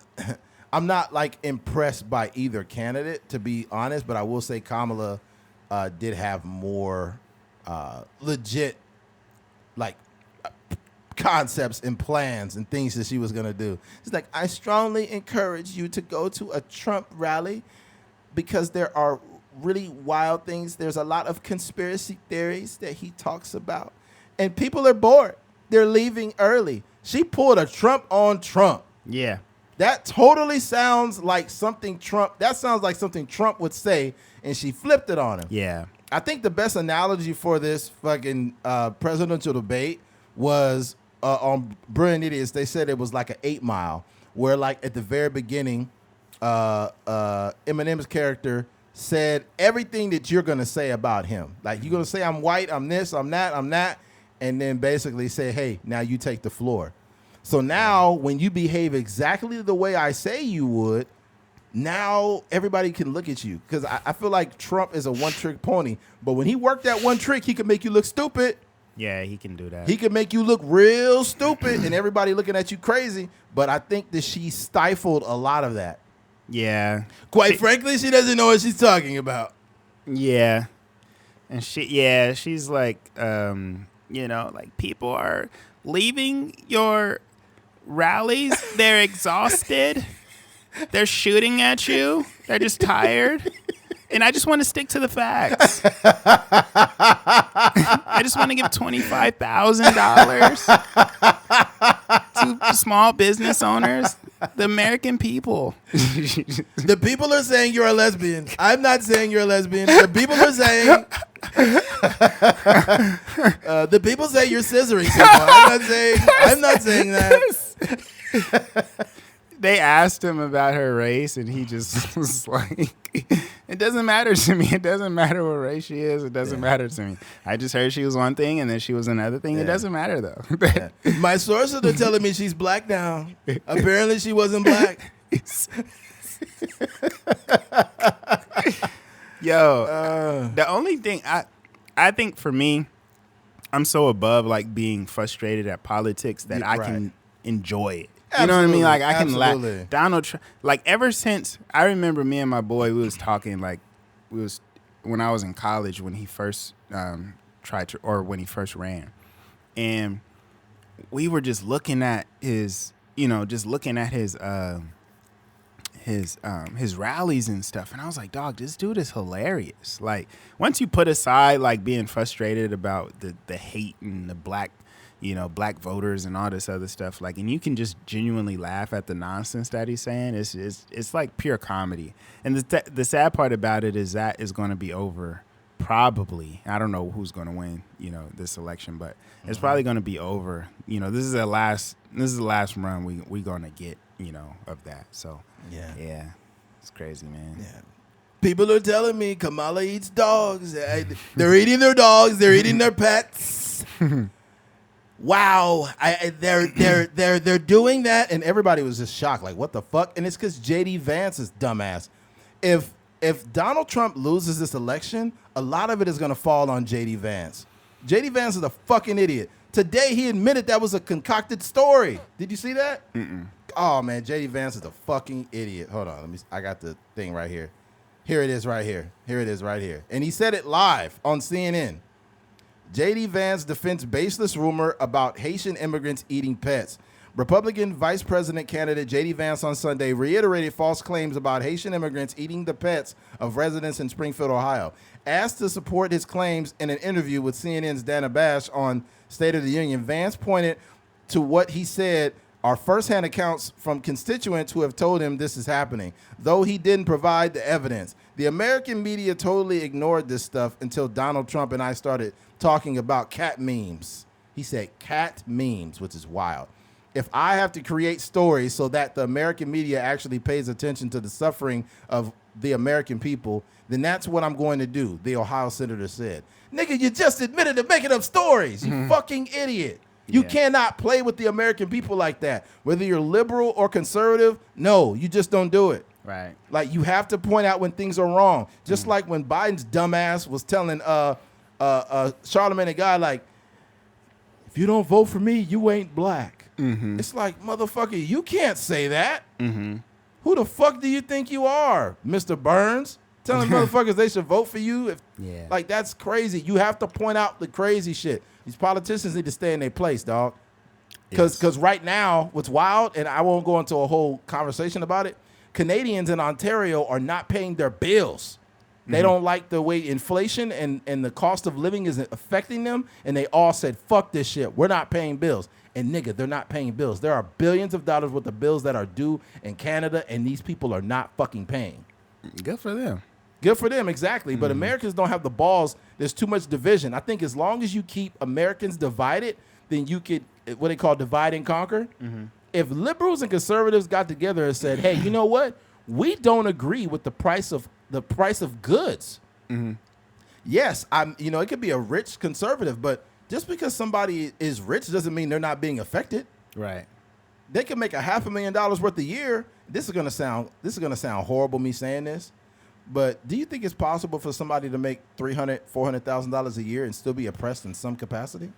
like impressed by either candidate, to be honest, but I will say Kamala did have more legit like concepts and plans and things that she was going to do. It's like, I strongly encourage you to go to a Trump rally because there are really wild things. There's a lot of conspiracy theories that he talks about, and people are bored. They're leaving early. She pulled a Trump on Trump. Yeah. That totally sounds like something Trump would say, and she flipped it on him. Yeah. I think the best analogy for this fucking presidential debate was on Brilliant Idiots. They said it was like an 8 Mile, where like at the very beginning, Eminem's character said everything that you're going to say about him. Like, you're going to say, I'm white, I'm this, I'm that, and then basically say, hey, now you take the floor. So now when you behave exactly the way I say you would, now everybody can look at you. Because I feel like Trump is a one-trick pony. But when he worked that one trick, he could make you look stupid. Yeah, he can do that. He can make you look real stupid and everybody looking at you crazy. But I think that she stifled a lot of that. Yeah. Quite frankly, she doesn't know what she's talking about. Yeah. And she's like, like people are leaving your rallies. They're exhausted. They're shooting at you. They're just tired. And I just want to stick to the facts. I just want to give $25,000 to small business owners, the American people. The people are saying you're a lesbian. I'm not saying you're a lesbian. The people are saying... the people say you're scissoring people. I'm not saying that. They asked him about her race, and he just was like, it doesn't matter to me. It doesn't matter what race she is. It doesn't matter to me. I just heard she was one thing, and then she was another thing. It doesn't matter, though. My sources are telling me she's black now. Apparently, she wasn't black. Yo, the only thing I think for me, I'm so above like being frustrated at politics that I can enjoy it. You know what I mean? Like I can laugh. Donald Trump. Like ever since I remember, me and my boy, we was talking when I was in college when he first when he first ran, and we were just looking at his rallies and stuff, and I was like, dog, this dude is hilarious. Like once you put aside like being frustrated about the hate and the black voters and all this other stuff, like, and you can just genuinely laugh at the nonsense that he's saying. It's like pure comedy. And the sad part about it is that is going to be over probably. I don't know who's going to win, this election, but it's probably going to be over. This is the last run we going to get, of that. So yeah, it's crazy, man. Yeah. People are telling me Kamala eats dogs. They're eating their dogs. They're eating their pets. Wow, they're doing that, and everybody was just shocked, like, what the fuck? And it's because JD Vance is dumbass. If Donald Trump loses this election, a lot of it is going to fall on JD Vance. JD Vance is a fucking idiot. Today he admitted that was a concocted story. Did you see that? Mm-mm. Oh man, JD Vance is a fucking idiot. Hold on, I got the thing right here. Here it is right here. And he said it live on CNN. JD Vance defends baseless rumor about Haitian immigrants eating pets. Republican Vice President candidate JD Vance on Sunday reiterated false claims about Haitian immigrants eating the pets of residents in Springfield, Ohio. Asked to support his claims in an interview with CNN's Dana Bash on State of the Union, Vance pointed to what he said are firsthand accounts from constituents who have told him this is happening, though he didn't provide the evidence. The American media totally ignored this stuff until Donald Trump and I started talking about cat memes. He said cat memes, which is wild. If I have to create stories so that the American media actually pays attention to the suffering of the American people, then that's what I'm going to do, the Ohio senator said. Nigga, you just admitted to making up stories, you fucking idiot. You cannot play with the American people like that. Whether you're liberal or conservative, no, you just don't do it. Right. Like, you have to point out when things are wrong. Just like when Biden's dumbass was telling Charlamagne the guy, like, if you don't vote for me, you ain't black. Mm-hmm. It's like, motherfucker, you can't say that. Mm-hmm. Who the fuck do you think you are, Mr. Burns? Telling motherfuckers they should vote for you? Like, that's crazy. You have to point out the crazy shit. These politicians need to stay in their place, dog. Because right now, what's wild, and I won't go into a whole conversation about it, Canadians in Ontario are not paying their bills. They don't like the way inflation and the cost of living is affecting them, and they all said, fuck this shit. We're not paying bills. And nigga, they're not paying bills. There are billions of dollars worth of bills that are due in Canada, and these people are not fucking paying. Good for them. Good for them, exactly. But Americans don't have the balls. There's too much division. I think as long as you keep Americans divided, then you could, what they call divide and conquer. If liberals and conservatives got together and said, hey, you know what? We don't agree with the price of goods. Yes, it could be a rich conservative, but just because somebody is rich doesn't mean they're not being affected. Right. They can make $500,000 worth a year. This is gonna sound horrible, me saying this, but do you think it's possible for somebody to make $300,000, $400,000 a year and still be oppressed in some capacity?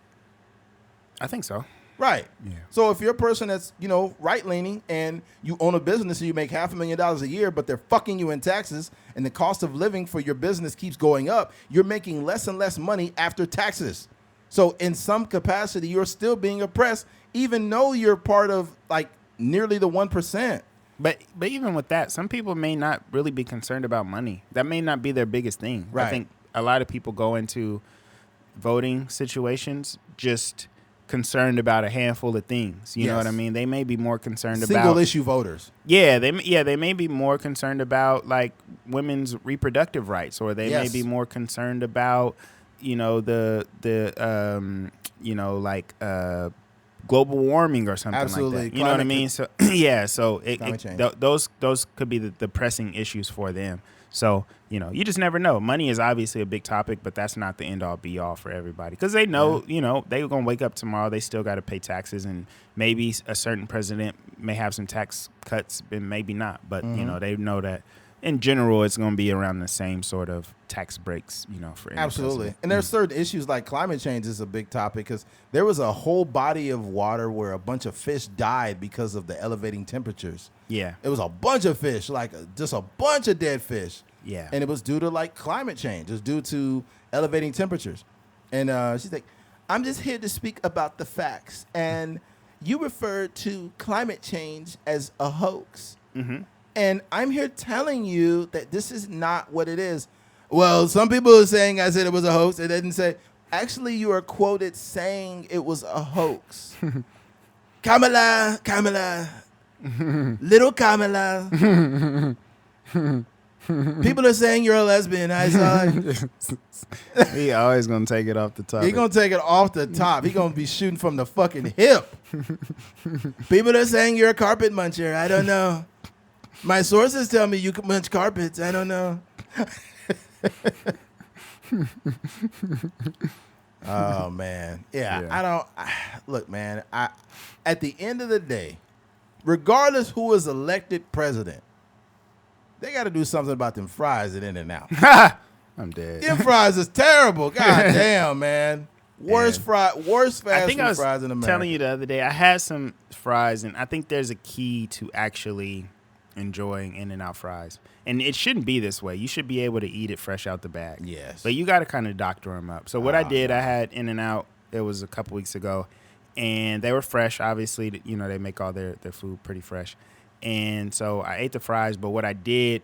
I think so. Right. Yeah. So if you're a person that's, right-leaning and you own a business and you make $500,000 a year, but they're fucking you in taxes and the cost of living for your business keeps going up, you're making less and less money after taxes. So in some capacity, you're still being oppressed, even though you're part of like nearly the 1%. But even with that, some people may not really be concerned about money. That may not be their biggest thing. Right. I think a lot of people go into voting situations just concerned about a handful of things. You know what I mean? They may be more concerned about single issue voters. Yeah, they may be more concerned about like women's reproductive rights, or they may be more concerned about global warming or something Absolutely. like that. You know what I mean? So so those could be the pressing issues for them. So, you just never know. Money is obviously a big topic, but that's not the end all be all for everybody. Because they know, they're going to wake up tomorrow. They still got to pay taxes. And maybe a certain president may have some tax cuts and maybe not. But, they know that in general, it's going to be around the same sort of tax breaks, for any Absolutely. president. And there's certain issues like climate change is a big topic because there was a whole body of water where a bunch of fish died because of the elevating temperatures. Yeah. It was a bunch of fish, just a bunch of dead fish. Yeah. And it was due to like climate change. It was due to elevating temperatures. And she's like, I'm just here to speak about the facts. And you referred to climate change as a hoax. Mm-hmm. And I'm here telling you that this is not what it is. Well, some people are saying I said it was a hoax. It didn't say. Actually, you are quoted saying it was a hoax. Kamala, little Kamala. People are saying you're a lesbian. I saw it. He always going to take it off the top. He's going to take it off the top. He's going to be shooting from the fucking hip. People are saying you're a carpet muncher. I don't know. My sources tell me you can munch carpets. I don't know. Oh, man. Yeah. Look, man, at the end of the day, regardless who is elected president, they got to do something about them fries at In-N-Out. I'm dead. Them fries is terrible. God damn, man. Worst fast food fries in America. I was telling you the other day, I had some fries, and I think there's a key to actually enjoying In-N-Out fries. And it shouldn't be this way. You should be able to eat it fresh out the bag. Yes. But you got to kind of doctor them up. So what I did, I had In-N-Out. It was a couple weeks ago. And they were fresh. Obviously, they make all their food pretty fresh. And so I ate the fries. But what I did,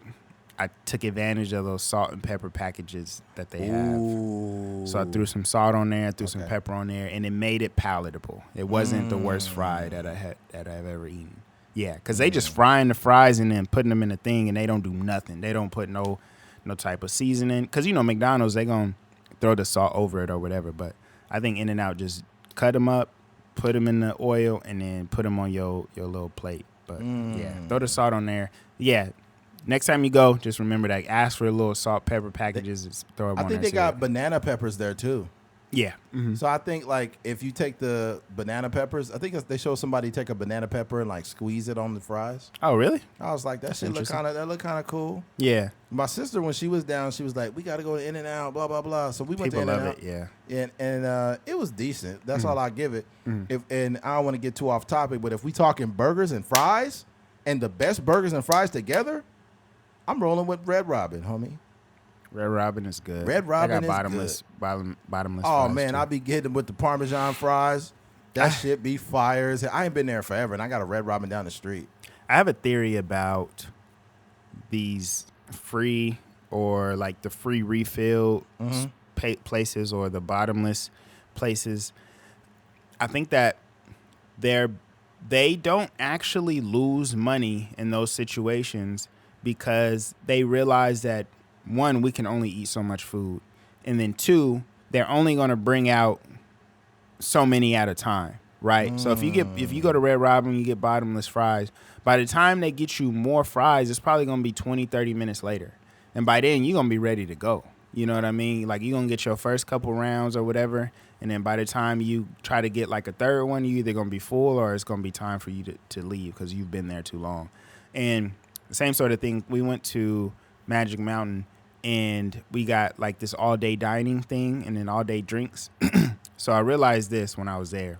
I took advantage of those salt and pepper packages that they have. Ooh. So I threw some salt on there, threw some pepper on there, and it made it palatable. It wasn't the worst fry that I've ever eaten. Yeah, because they just frying the fries and then putting them in a thing, and they don't do nothing. They don't put no type of seasoning. Because, McDonald's, they going to throw the salt over it or whatever. But I think In-N-Out just cut them up, put them in the oil, and then put them on your little plate. But, yeah, throw the salt on there. Yeah, next time you go, just remember that. Ask for a little salt, pepper packages. Just throw them on there. I think they got banana peppers there, too. Yeah. Mm-hmm. So I think if you take the banana peppers, I think they show somebody take a banana pepper and squeeze it on the fries. Oh, really? I was like, that look kind of cool. Yeah. My sister, when she was down, she was like, we got to go to In-N-Out, blah blah blah. So we went to In-N-Out. People love it, yeah. And it was decent. That's all I give it. And I don't want to get too off topic, but if we talking burgers and fries, and the best burgers and fries together, I'm rolling with Red Robin, homie. Red Robin is good. Red Robin I got is bottomless Oh, fries man, too. I'll be getting with the Parmesan fries. That shit be fires. I ain't been there forever, and I got a Red Robin down the street. I have a theory about these free or the free refill places or the bottomless places. I think that they don't actually lose money in those situations because they realize that, one, we can only eat so much food. And then two, they're only going to bring out so many at a time, right? So if you go to Red Robin, you get bottomless fries. By the time they get you more fries, it's probably going to be 20, 30 minutes later. And by then, you're going to be ready to go. You know what I mean? You're going to get your first couple rounds or whatever. And then by the time you try to get a third one, you're either going to be full or it's going to be time for you to leave because you've been there too long. And the same sort of thing, we went to Magic Mountain and we got this all-day dining thing and then all-day drinks. So I realized this when I was there.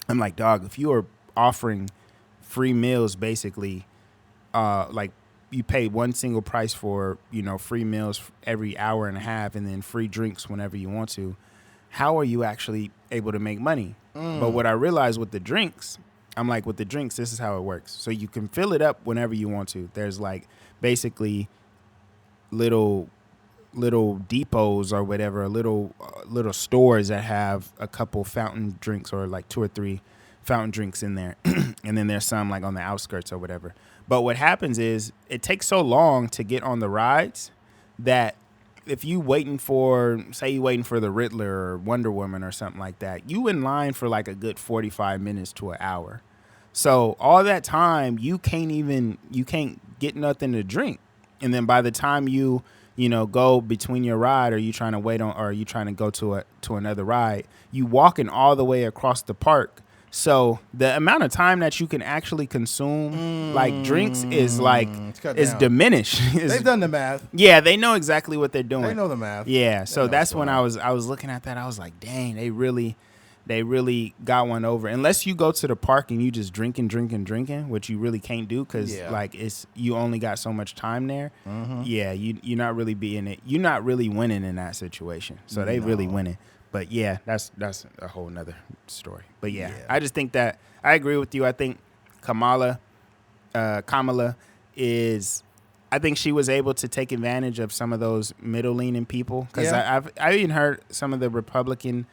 I'm like, dog, if you are offering free meals, basically, like you pay one single price for, free meals every hour and a half and then free drinks whenever you want to, how are you actually able to make money? But what I realized with the drinks, I'm like, with the drinks, this is how it works. So you can fill it up whenever you want to. There's like basically little depots or whatever, little stores that have a couple fountain drinks or like 2 or 3 fountain drinks in there. And then there's some like on the outskirts or whatever. But what happens is it takes so long to get on the rides that if you waiting for the Riddler or Wonder Woman or something like that, you in line for like a good 45 minutes to an hour. So all that time you can't get nothing to drink. And then by the time you go between your ride, or you trying to wait on, or you trying to go to another ride, you walking all the way across the park. So the amount of time that you can actually consume like drinks is diminished. They've done the math. Yeah, they know exactly what they're doing. They know the math. Yeah, so that's when I was looking at that. I was like, dang, they really got one over. Unless you go to the park and you just drinking, which you really can't do because you only got so much time there. Mm-hmm. Yeah, you're not really you're not really winning in that situation. So they really winning. But yeah, that's a whole nother story. But yeah, I just think that I agree with you. I think Kamala is. I think she was able to take advantage of some of those middle-leaning people because I even heard some of the Republican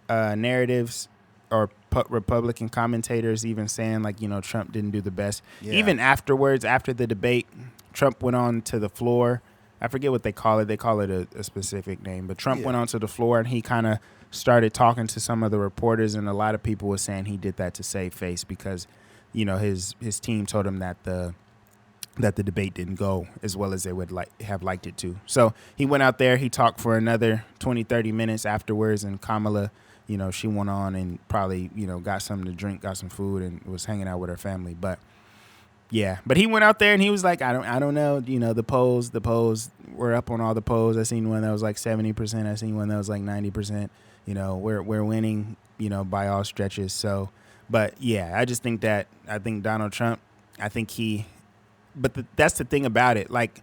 narratives or Republican commentators even saying like Trump didn't do the best. Yeah. Even afterwards, after the debate, Trump went on to the floor. I forget what they call it. They call it a specific name. But Trump went onto the floor and he kind of started talking to some of the reporters, and a lot of people were saying he did that to save face because, his team told him that the debate didn't go as well as they would have liked it to. So he went out there. He talked for another 20, 30 minutes afterwards, and Kamala, she went on and probably, got something to drink, got some food, and was hanging out with her family. But yeah, but he went out there and he was like, I don't know, the polls were up on all the polls. I seen one that was like 70%. I seen one that was like 90%. We're winning, by all stretches. So, but yeah, I just think Donald Trump, that's the thing about it. Like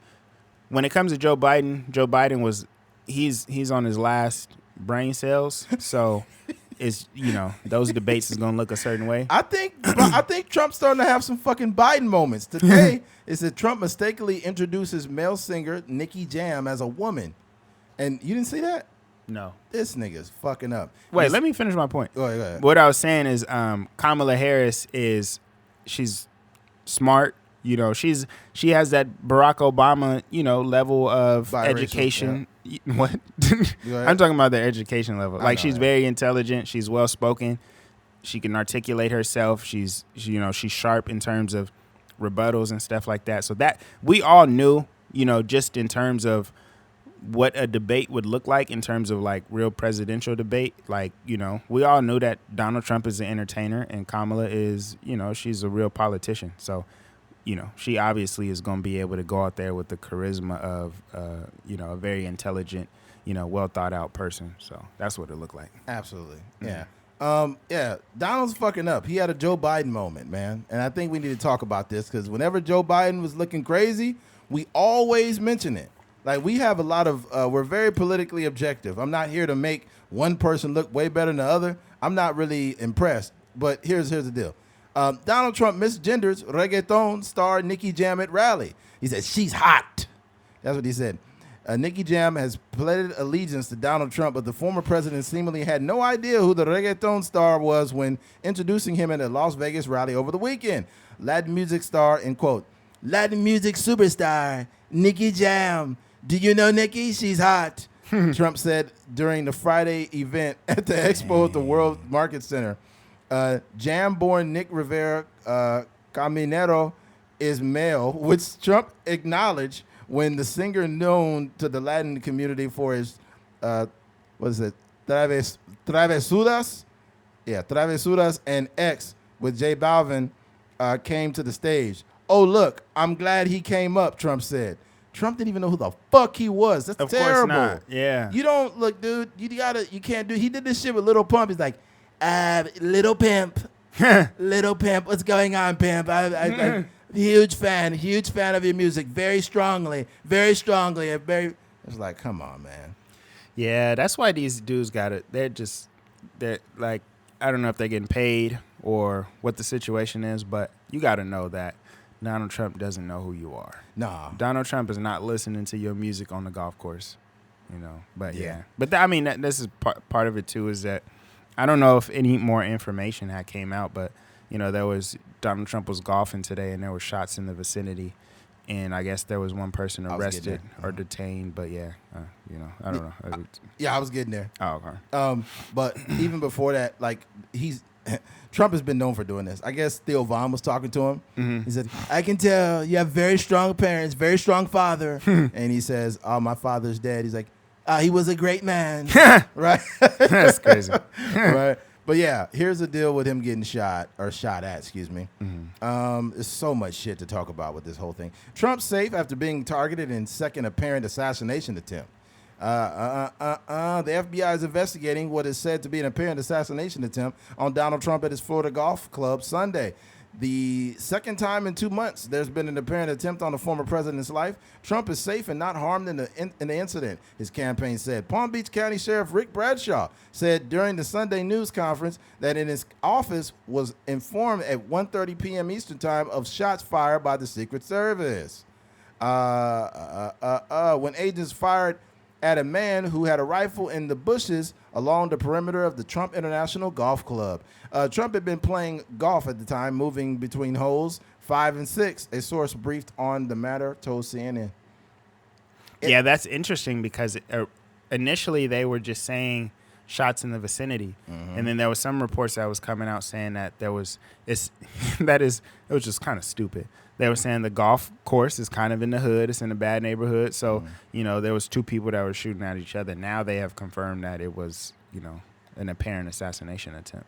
when it comes to Joe Biden he's on his last brain cells. So is those debates is gonna look a certain way. I think Trump's starting to have some fucking Biden moments. Today is that Trump mistakenly introduces male singer Nicki Jam as a woman, and you didn't see that? No, this nigga's fucking up. Wait, let me finish my point. Go ahead. What I was saying is, Kamala Harris she's smart. She has that Barack Obama level of biracial education. Yeah. What? I'm talking about the education level. Like she's very intelligent. She's well spoken. She can articulate herself. She's sharp in terms of rebuttals and stuff like that. So that we all knew, just in terms of what a debate would look like in terms of like real presidential debate. Like, we all knew that Donald Trump is an entertainer and Kamala is, she's a real politician. So, she obviously is going to be able to go out there with the charisma of, a very intelligent, well thought out person. So that's what it looked like. Absolutely. Yeah. Donald's fucking up. He had a Joe Biden moment, man. And I think we need to talk about this because whenever Joe Biden was looking crazy, we always mention it. Like we have a lot of, we're very politically objective. I'm not here to make one person look way better than the other. I'm not really impressed. But here's the deal. Donald Trump misgenders reggaeton star Nicki Jam at rally. He said, she's hot. That's what he said. Nicki Jam has pledged allegiance to Donald Trump, but the former president seemingly had no idea who the reggaeton star was when introducing him at a Las Vegas rally over the weekend. Latin music star, in quote, Latin music superstar, Nicki Jam. Do you know Nicki? She's hot. Trump said during the Friday event at the expo at the World Market Center. Jam-born Nick Rivera Caminero is male, which Trump acknowledged when the singer known to the Latin community for his, Travesuras? Yeah, Travesuras and X with J Balvin came to the stage. Oh, look, I'm glad he came up, Trump said. Trump didn't even know who the fuck he was. That's terrible. Of course not. Yeah. You don't look, dude. You can't do. He did this shit with Lil Pump. He's like, Little Pimp. Little Pimp, what's going on, Pimp? I'm huge fan of your music, very strongly. It's like, come on, man. Yeah, that's why these dudes got it. They're like, I don't know if they're getting paid or what the situation is, but you got to know that Donald Trump doesn't know who you are. Nah. Donald Trump is not listening to your music on the golf course, But Yeah. But this is part of it too. Is that I don't know if any more information had came out, but there was Donald Trump was golfing today, and there were shots in the vicinity. And I guess there was one person arrested or detained, but I don't know. Yeah, I was getting there. Oh, okay. But even before that, like Trump has been known for doing this. I guess Theo Von was talking to him. Mm-hmm. He said, "I can tell you have very strong parents, very strong father." And he says, "Oh, my father's dead." He's like, "He was a great man." Right? That's crazy. Right? But yeah, here's the deal with him getting shot at, excuse me. Mm-hmm. There's so much shit to talk about with this whole thing. Trump's safe after being targeted in second apparent assassination attempt. The FBI is investigating what is said to be an apparent assassination attempt on Donald Trump at his Florida golf club Sunday. The second time in 2 months there's been an apparent attempt on the former president's life. Trump is safe and not harmed in the incident, his campaign said. Palm Beach County Sheriff Rick Bradshaw said during the Sunday news conference that in his office was informed at 1:30 p.m. Eastern time of shots fired by the Secret Service. When agents fired at a man who had a rifle in the bushes along the perimeter of the Trump International Golf Club. Trump had been playing golf at the time, moving between holes 5 and 6. A source briefed on the matter told CNN. Yeah, that's interesting because initially they were just saying shots in the vicinity, and then there was some reports that was coming out saying that it was just kind of stupid. They were saying the golf course is kind of in the hood. It's in a bad neighborhood. So, there was 2 people that were shooting at each other. Now they have confirmed that it was, an apparent assassination attempt.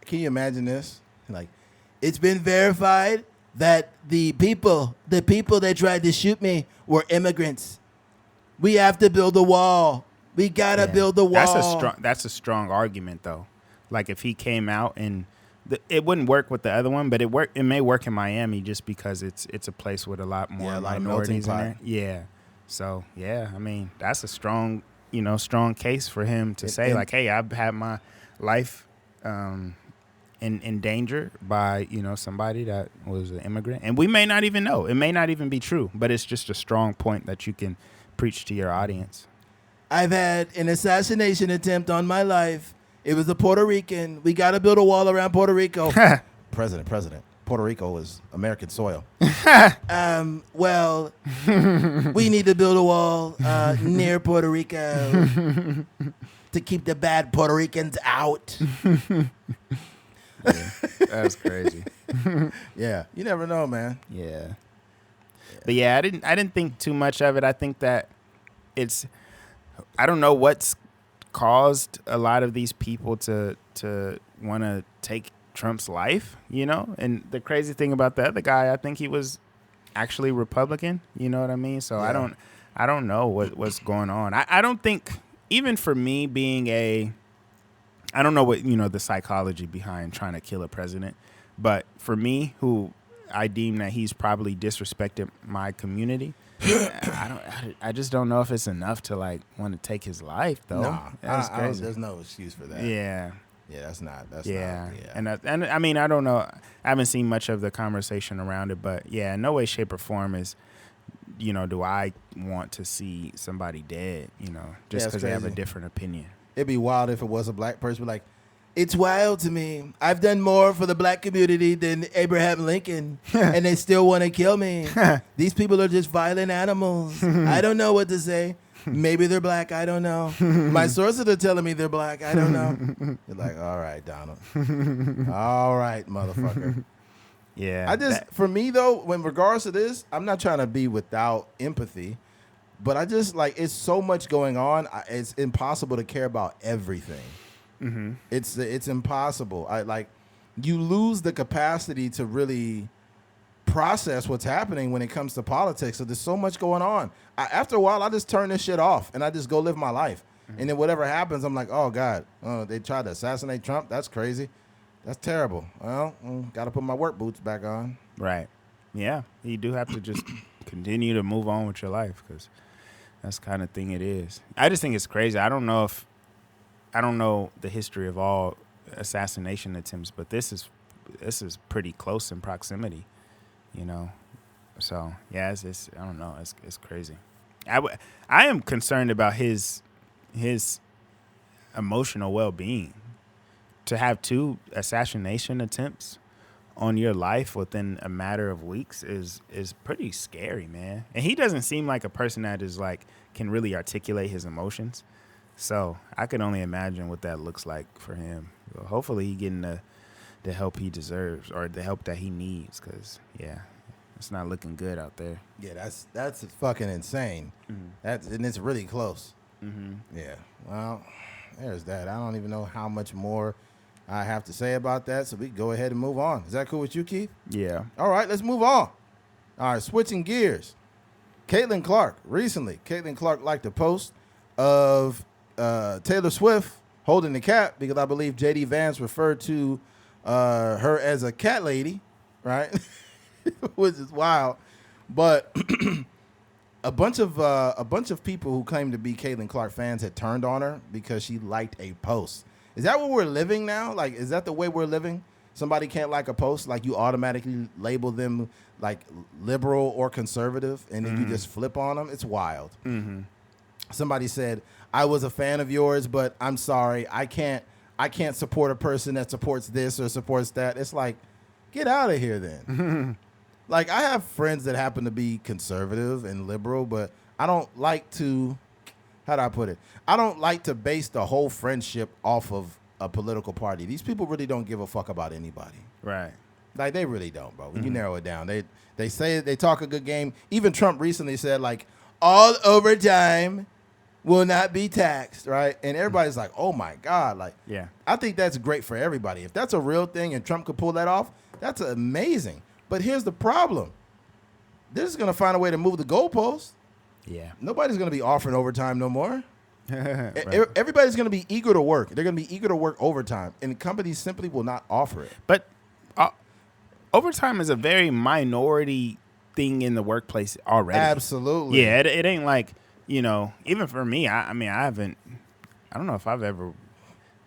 Can you imagine this? Like, it's been verified that the people that tried to shoot me were immigrants. We have to build a wall. We got to build a wall. That's a strong argument, though. Like, if he came out and... it wouldn't work with the other one, but it may work in Miami just because it's a place with a lot more minorities in there. Yeah. So, that's a strong case for him to say, like, hey, I've had my life in danger by, somebody that was an immigrant. And we may not even know. It may not even be true, but it's just a strong point that you can preach to your audience. I've had an assassination attempt on my life. It was a Puerto Rican. We got to build a wall around Puerto Rico. President. Puerto Rico is American soil. Well, we need to build a wall near Puerto Rico to keep the bad Puerto Ricans out. Yeah, that's crazy. Yeah, you never know, man. Yeah. But yeah, I didn't think too much of it. I think that I don't know what's caused a lot of these people to want to take Trump's life, And the crazy thing about the other guy, I think he was actually Republican, you know what I mean? So yeah. I don't know what's going on. I don't think, even for me being I don't know what, the psychology behind trying to kill a president, but for me, who I deem that he's probably disrespected my community, I just don't know if it's enough to want to take his life though. Nah, that's crazy. There's no excuse for that. Yeah. Yeah, that's not. Yeah. And I mean, I don't know. I haven't seen much of the conversation around it, but yeah, in no way, shape, or form is, do I want to see somebody dead, just because they have a different opinion. It'd be wild if it was a black person, like, it's wild to me. I've done more for the black community than Abraham Lincoln, and they still want to kill me. These people are just violent animals. I don't know what to say. Maybe they're black. I don't know. My sources are telling me they're black. I don't know. You're like, all right, Donald. All right, motherfucker. Yeah. For me, though, in regards to this, I'm not trying to be without empathy, but I just, it's so much going on. It's impossible to care about everything. Mm-hmm. It's impossible. You lose the capacity to really process what's happening when it comes to politics. So there's so much going on. After a while, I just turn this shit off and I just go live my life. Mm-hmm. And then whatever happens, I'm like, oh God, they tried to assassinate Trump. That's crazy. That's terrible. Well, got to put my work boots back on. Right. Yeah. You do have to just continue to move on with your life because that's the kind of thing it is. I just think it's crazy. I don't know the history of all assassination attempts, but this is pretty close in proximity, you know. So yeah, it's I don't know. It's crazy. I am concerned about his emotional well-being. To have 2 assassination attempts on your life within a matter of weeks is pretty scary, man. And he doesn't seem like a person that is like can really articulate his emotions. So I can only imagine what that looks like for him. Well, hopefully he getting the help he deserves or the help that he needs, because yeah, it's not looking good out there. Yeah, that's fucking insane. Mm-hmm. And it's really close. Mm-hmm. Yeah. Well, there's that. I don't even know how much more I have to say about that, so we can go ahead and move on. Is that cool with you, Keith? Yeah. All right, let's move on. All right, switching gears. Caitlin Clark liked a post of Taylor Swift holding the cat because I believe J.D. Vance referred to her as a cat lady, right? Which is wild. But a bunch of people who claim to be Caitlin Clark fans had turned on her because she liked a post. Is that what we're living now? Like, is that the way we're living? Somebody can't like a post, like you automatically label them like liberal or conservative, and then you just flip on them. It's wild. Mm-hmm. Somebody said, I was a fan of yours, but I'm sorry, I can't support a person that supports this or supports that. It's like, get out of here then. Like, I have friends that happen to be conservative and liberal, but I don't like to, how do I put it? I don't like to base the whole friendship off of a political party. These people really don't give a fuck about anybody. Right. Like, they really don't, bro. When you narrow it down, they say they talk a good game. Even Trump recently said, like, all overtime will not be taxed, right? And everybody's like, oh, my God. Like, yeah. I think that's great for everybody. If that's a real thing and Trump could pull that off, that's amazing. But here's the problem. They're just going to find a way to move the goalposts. Yeah. Nobody's going to be offering overtime no more. Right. Everybody's going to be eager to work. They're going to be eager to work overtime. And companies simply will not offer it. But overtime is a very minority thing in the workplace already. Absolutely. Yeah, it ain't like, you know, even for me, I don't know if I've ever,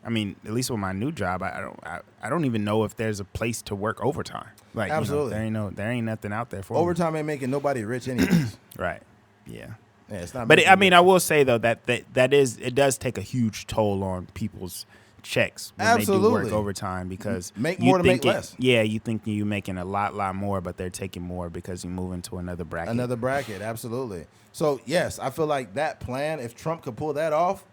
at least with my new job, I don't even know if there's a place to work overtime. Like, absolutely. You know, there ain't nothing out there for overtime ain't making nobody rich anyways. Right. Yeah. Yeah, it's not. But I will say though that it does take a huge toll on people's checks when they do work overtime, because make more to make less. Yeah, you think you're making a lot more, but they're taking more because you move into another bracket. Absolutely. So yes, I feel like that plan, if Trump could pull that off,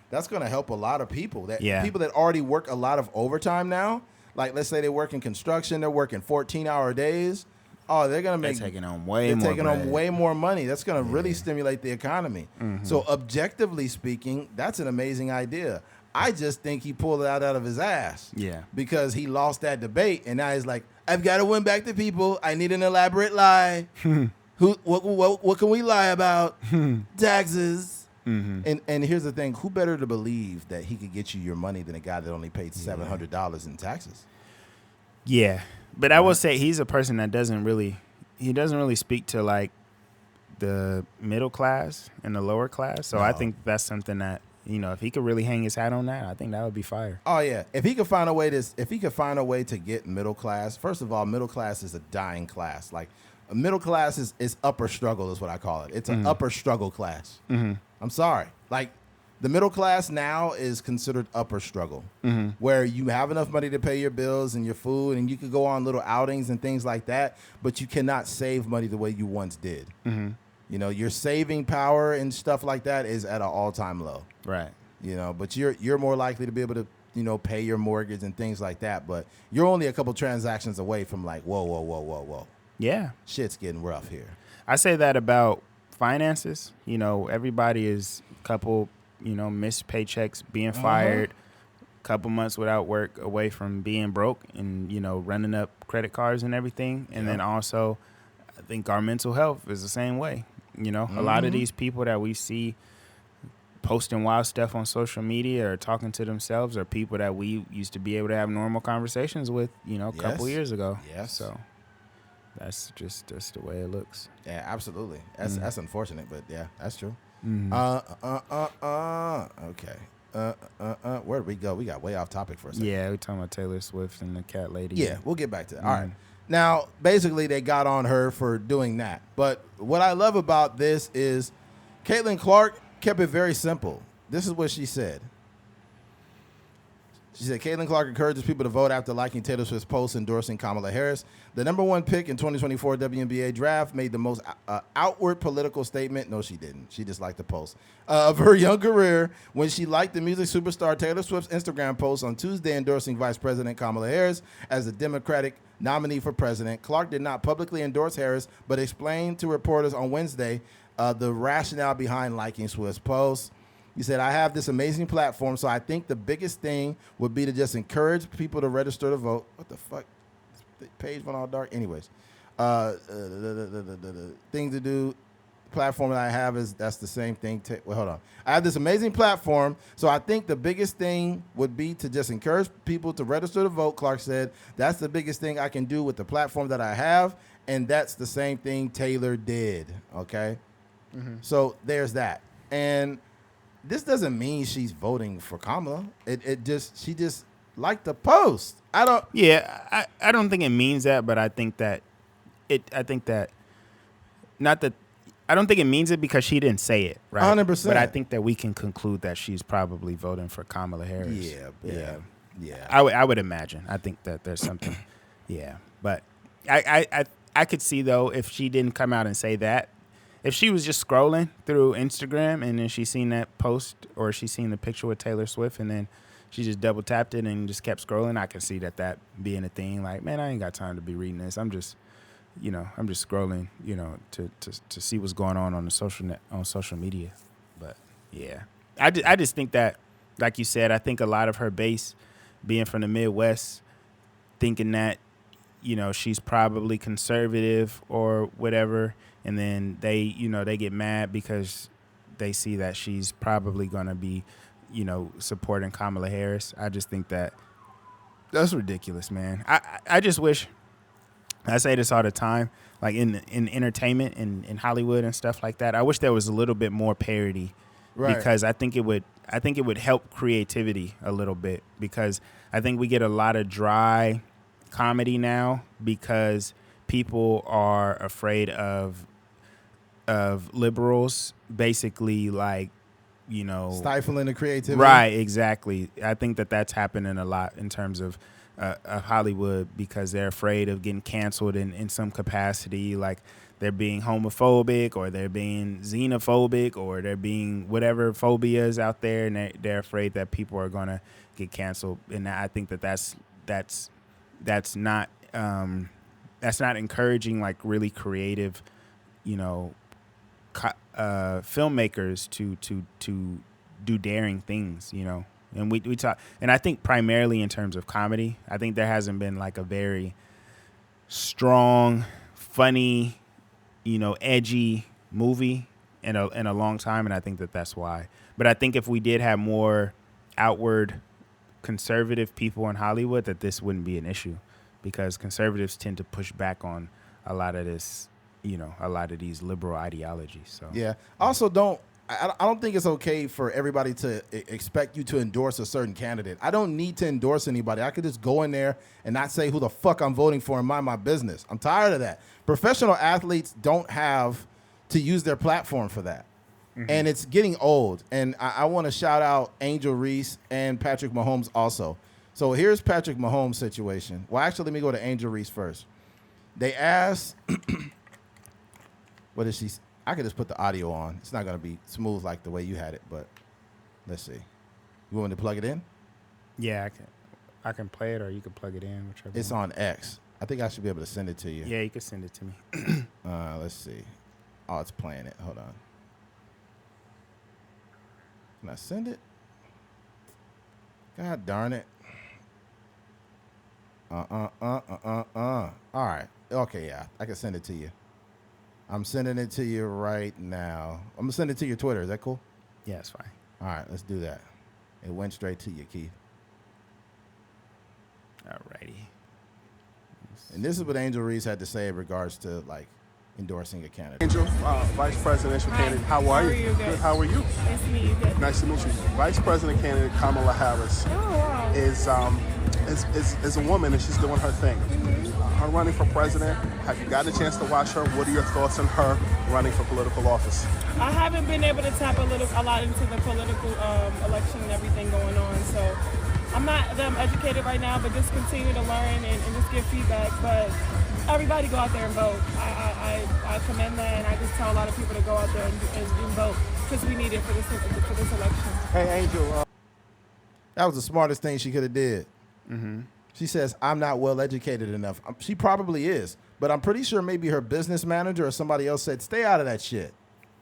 that's going to help a lot of people. People that already work a lot of overtime now, like let's say they work in construction, they're working 14-hour days. Oh, they're taking on way more money. That's going to really stimulate the economy. Mm-hmm. So objectively speaking, that's an amazing idea. I just think he pulled it out of his ass. Yeah. Because he lost that debate, and now he's like, I've got to win back the people. I need an elaborate lie. What can we lie about? Taxes. Mm-hmm. And here's the thing: who better to believe that he could get you your money than a guy that only paid $700 in taxes? Yeah, but I will say he's a person that doesn't really speak to like the middle class and the lower class. So I think that's something that, you know, if he could really hang his hat on that, I think that would be fire. Oh yeah, if he could find a way to get middle class. First of all, middle class is a dying class. Like a middle class is upper struggle is what I call it. It's an upper struggle class. Mm-hmm. I'm sorry, like. The middle class now is considered upper struggle, where you have enough money to pay your bills and your food, and you could go on little outings and things like that, but you cannot save money the way you once did. Mm-hmm. You know, your saving power and stuff like that is at an all-time low. Right. You know, but you're more likely to be able to, you know, pay your mortgage and things like that, but you're only a couple transactions away from like, whoa. Yeah. Shit's getting rough here. I say that about finances. You know, everybody is a couple, you know, missed paychecks, being fired, couple months without work, away from being broke and, you know, running up credit cards and everything. And then also, I think our mental health is the same way. You know, a lot of these people that we see posting wild stuff on social media or talking to themselves are people that we used to be able to have normal conversations with, a couple Yes. years ago. Yes. So that's the way it looks. Yeah, absolutely. That's unfortunate, but yeah, that's true. Mm-hmm. Okay. Where did we go? We got way off topic for a second. Yeah, we're talking about Taylor Swift and the cat lady. Yeah, we'll get back to that. All right. Now, basically, they got on her for doing that. But what I love about this is Caitlin Clark kept it very simple. This is what she said. She said, Caitlin Clark encourages people to vote after liking Taylor Swift's post endorsing Kamala Harris. The number one pick in 2024 WNBA draft made the most outward political statement. No, she didn't. She just liked the post of her young career when she liked the music superstar Taylor Swift's Instagram post on Tuesday endorsing Vice President Kamala Harris as the Democratic nominee for president. Clark did not publicly endorse Harris, but explained to reporters on Wednesday the rationale behind liking Swift's post. He said, I have this amazing platform, so I think the biggest thing would be to just encourage people to register to vote. What the fuck? The page went all dark. Anyways, the thing to do, platform that I have that's the same thing. Hold on. I have this amazing platform, so I think the biggest thing would be to just encourage people to register to vote, Clark said. That's the biggest thing I can do with the platform that I have, and that's the same thing Taylor did, okay? Mm-hmm. So there's that. And this doesn't mean she's voting for Kamala. She just liked the post. I don't think it means that, but I don't think it means it because she didn't say it, right? 100%. But I think that we can conclude that she's probably voting for Kamala Harris. Yeah. I would imagine. I think that there's something. Yeah, but I could see though if she didn't come out and say that. If she was just scrolling through Instagram and then she seen that post or she seen the picture with Taylor Swift and then she just double tapped it and just kept scrolling, I can see that being a thing. Like, man, I ain't got time to be reading this. I'm just scrolling, to see what's going on the social media. But yeah, I just think that, like you said, I think a lot of her base, being from the Midwest, thinking that, she's probably conservative or whatever. And then they get mad because they see that she's probably going to be, supporting Kamala Harris. I just think that's ridiculous, man. I just wish, I say this all the time, like in entertainment and in Hollywood and stuff like that, I wish there was a little bit more parity. Right. Because I think it would help creativity a little bit, because I think we get a lot of dry comedy now because people are afraid of liberals basically, like, stifling the creativity. Right, exactly. I think that's happening a lot in terms of Hollywood, because they're afraid of getting canceled in some capacity, like they're being homophobic or they're being xenophobic or they're being whatever phobias out there, and they're afraid that people are going to get canceled. And I think that's not encouraging, like, really creative, filmmakers to do daring things, And we talk, and I think primarily in terms of comedy, I think there hasn't been like a very strong, funny, edgy movie in a long time, and I think that's why. But I think if we did have more outward conservative people in Hollywood, that this wouldn't be an issue, because conservatives tend to push back on a lot of this, a lot of these liberal ideologies. So yeah. Also, I don't think it's okay for everybody to expect you to endorse a certain candidate. I don't need to endorse anybody. I could just go in there and not say who the fuck I'm voting for and mind my business. I'm tired of that. Professional athletes don't have to use their platform for that. Mm-hmm. And it's getting old. And I want to shout out Angel Reese and Patrick Mahomes also. So here's Patrick Mahomes' situation. Well, actually, let me go to Angel Reese first. They asked, what is she? I could just put the audio on. It's not going to be smooth like the way you had it, but let's see. You want me to plug it in? Yeah, I can play it, or you can plug it in, whichever. It's on X. I think I should be able to send it to you. Yeah, you can send it to me. Let's see. Oh, it's playing it. Hold on. Can I send it? God darn it. All right. Okay, yeah. I can send it to you. I'm sending it to you right now. I'm going to send it to your Twitter. Is that cool? Yeah, it's fine. All right, let's do that. It went straight to you, Keith. Alrighty. And this is what Angel Reese had to say in regards to like endorsing a candidate. Angel, Vice Presidential candidate. How are you? Good. How are you? Nice to meet you. Good. Nice to meet you. Vice President candidate Kamala Harris Oh, wow. is a woman and she's doing her thing. Her running for president. Have you gotten a chance to watch her? What are your thoughts on her running for political office? I haven't been able to tap a lot into the political election and everything going on, so I'm not that educated right now, but just continue to learn and just give feedback. But everybody go out there and vote. I commend that, and I just tell a lot of people to go out there and vote because we need it for this election. Hey, Angel. That was the smartest thing she could have did. Mm-hmm. She says, I'm not well educated enough. She probably is, but I'm pretty sure maybe her business manager or somebody else said, stay out of that shit.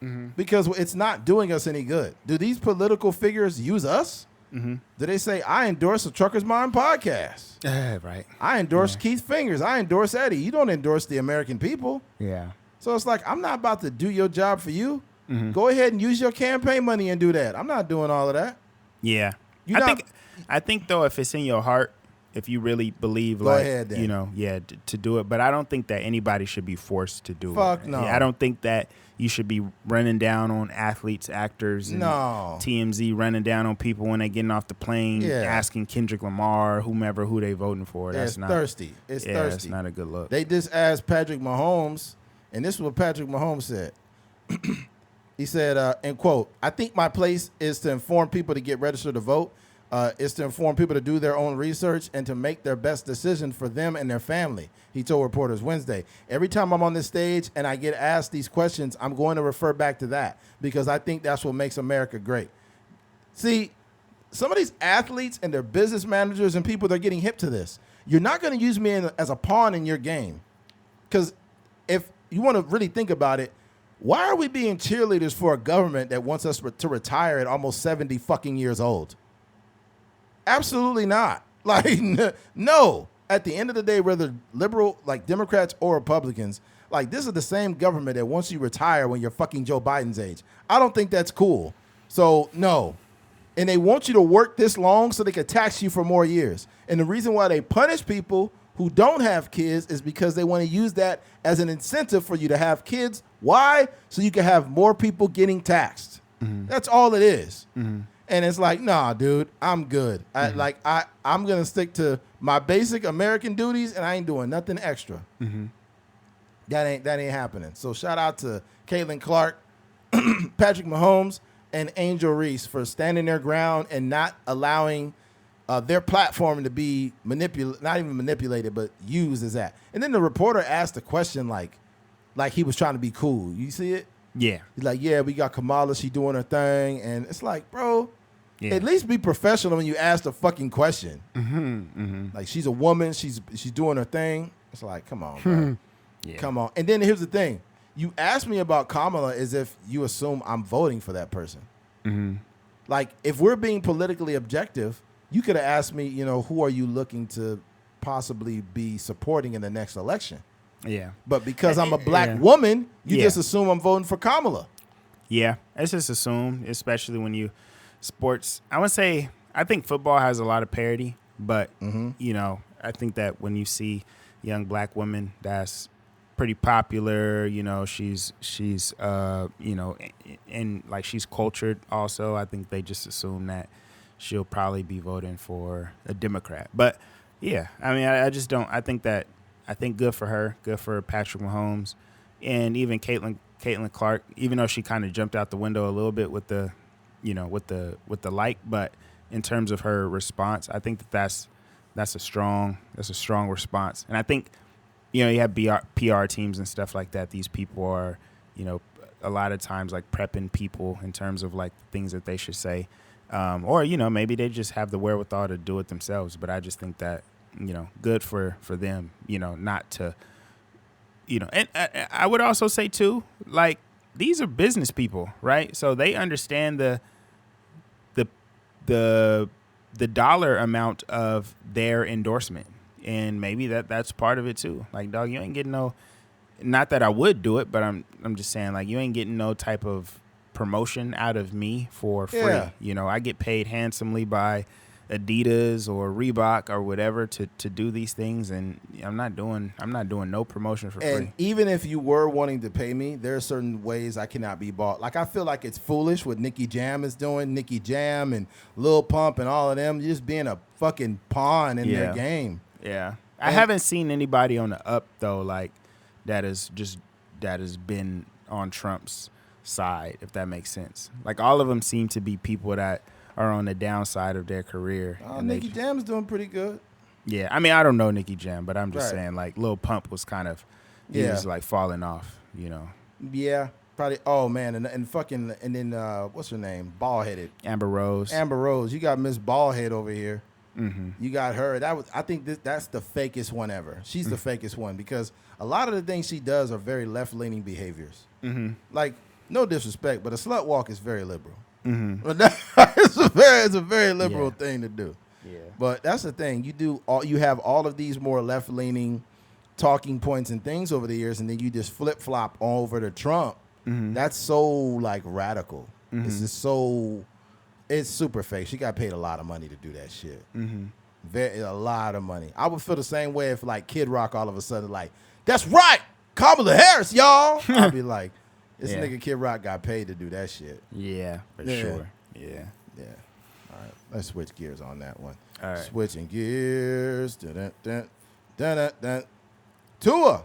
Mm-hmm. Because it's not doing us any good. Do these political figures use us? Mm-hmm. Do they say, I endorse the Trucker's Mind podcast? Right. I endorse Keith Fingers. I endorse Eddie. You don't endorse the American people. Yeah. So it's like, I'm not about to do your job for you. Mm-hmm. Go ahead and use your campaign money and do that. I'm not doing all of that. Yeah. You're not- I think though, if it's in your heart, if you really believe, Go ahead, then. to do it. But I don't think that anybody should be forced to do it. Fuck no. I don't think that you should be running down on athletes, actors, and No. TMZ running down on people when they getting off the plane, Yeah. asking Kendrick Lamar, whomever, who they voting for. Yeah, That's it's not thirsty. It's yeah, thirsty. That's not a good look. They just asked Patrick Mahomes, and this is what Patrick Mahomes said. He said, and quote, I think my place is to inform people to get registered to vote. Is to inform people to do their own research and to make their best decision for them and their family, he told reporters Wednesday. Every time I'm on this stage and I get asked these questions, I'm going to refer back to that because I think that's what makes America great. See, some of these athletes and their business managers and people, they're getting hip to this. You're not going to use me as a pawn in your game. Because if you want to really think about it, why are we being cheerleaders for a government that wants us to retire at almost 70 fucking years old? Absolutely not. Like, no. At the end of the day, whether liberal, like Democrats or Republicans, like this is the same government that wants you to retire when you're fucking Joe Biden's age. I don't think that's cool. So, no. And they want you to work this long so they can tax you for more years. And the reason why they punish people who don't have kids is because they want to use that as an incentive for you to have kids. Why? So you can have more people getting taxed. Mm-hmm. That's all it is. Mm-hmm. And it's like, nah, dude, I'm good. I'm going to stick to my basic American duties, and I ain't doing nothing extra. Mm-hmm. That ain't happening. So shout out to Caitlin Clark, Patrick Mahomes, and Angel Reese for standing their ground and not allowing their platform to be not even manipulated, but used as that. And then the reporter asked a question like he was trying to be cool. You see it? Yeah. He's like, yeah, we got Kamala. She doing her thing. And it's like, bro, Yeah. at least be professional when you ask the fucking question. Mm-hmm, mm-hmm. Like, she's a woman. She's doing her thing. It's like, come on, bro. Yeah. Come on. And then here's the thing. You ask me about Kamala as if you assume I'm voting for that person. Mm-hmm. Like, if we're being politically objective, you could have asked me, who are you looking to possibly be supporting in the next election? Yeah. But because I'm a black woman, you just assume I'm voting for Kamala. Yeah. It's just assumed, especially when you sports. I would say, I think football has a lot of parity, but, I think that when you see young black women, that's pretty popular. She's and like she's cultured also. I think they just assume that she'll probably be voting for a Democrat. But yeah, I mean, I just don't. I think good for her, good for Patrick Mahomes, and even Caitlin Clark. Even though she kind of jumped out the window a little bit with the, with the like, but in terms of her response, I think that's a strong response. And I think, you have PR teams and stuff like that. These people are, a lot of times like prepping people in terms of like things that they should say. Or, maybe they just have the wherewithal to do it themselves. But I just think that, good for them, not to, and I would also say too, like, these are business people, right? So they understand the dollar amount of their endorsement. And maybe that's part of it too. Like, dog, you ain't getting no, not that I would do it, but I'm just saying, like, you ain't getting no type of promotion out of me for free. Yeah. You know, I get paid handsomely by Adidas or Reebok or whatever to do these things, and I'm not doing no promotion for And free. even if you were wanting to pay me, there are certain ways I cannot be bought. Like, I feel like it's foolish what Nicky Jam is doing. Nicky Jam and Lil Pump and all of them just being a fucking pawn in their game. Yeah. I haven't seen anybody on the up though, like that has been on Trump's side, if that makes sense. Like, all of them seem to be people that are on the downside of their career. Nicky Jam's doing pretty good. Yeah, I mean, I don't know Nicky Jam, but I'm just Right. saying, like, Lil Pump was kind of, he was like falling off, you know. Yeah, probably. Oh man, and then what's her name? Baldheaded Amber Rose. Amber Rose. You got Miss Baldhead over here. Mm-hmm. You got her. I think that's the fakest one ever. She's the fakest one because a lot of the things she does are very left-leaning behaviors. Mm-hmm. Like, no disrespect, but a slut walk is very liberal. Mm-hmm. It's a very liberal thing to do. Yeah. But that's the thing. You have all of these more left-leaning talking points and things over the years, and then you just flip-flop over to Trump. Mm-hmm. That's so, like, radical. Mm-hmm. This is so... It's super fake. She got paid a lot of money to do that shit. Mm-hmm. A lot of money. I would feel the same way if, like, Kid Rock all of a sudden, like, that's right, Kamala Harris, y'all. I'd be like, this nigga Kid Rock got paid to do that shit. Yeah, for Yeah. sure. Yeah. Yeah. All right. Let's switch gears on that one. All right. Switching gears. Dun-dun-dun. Tua.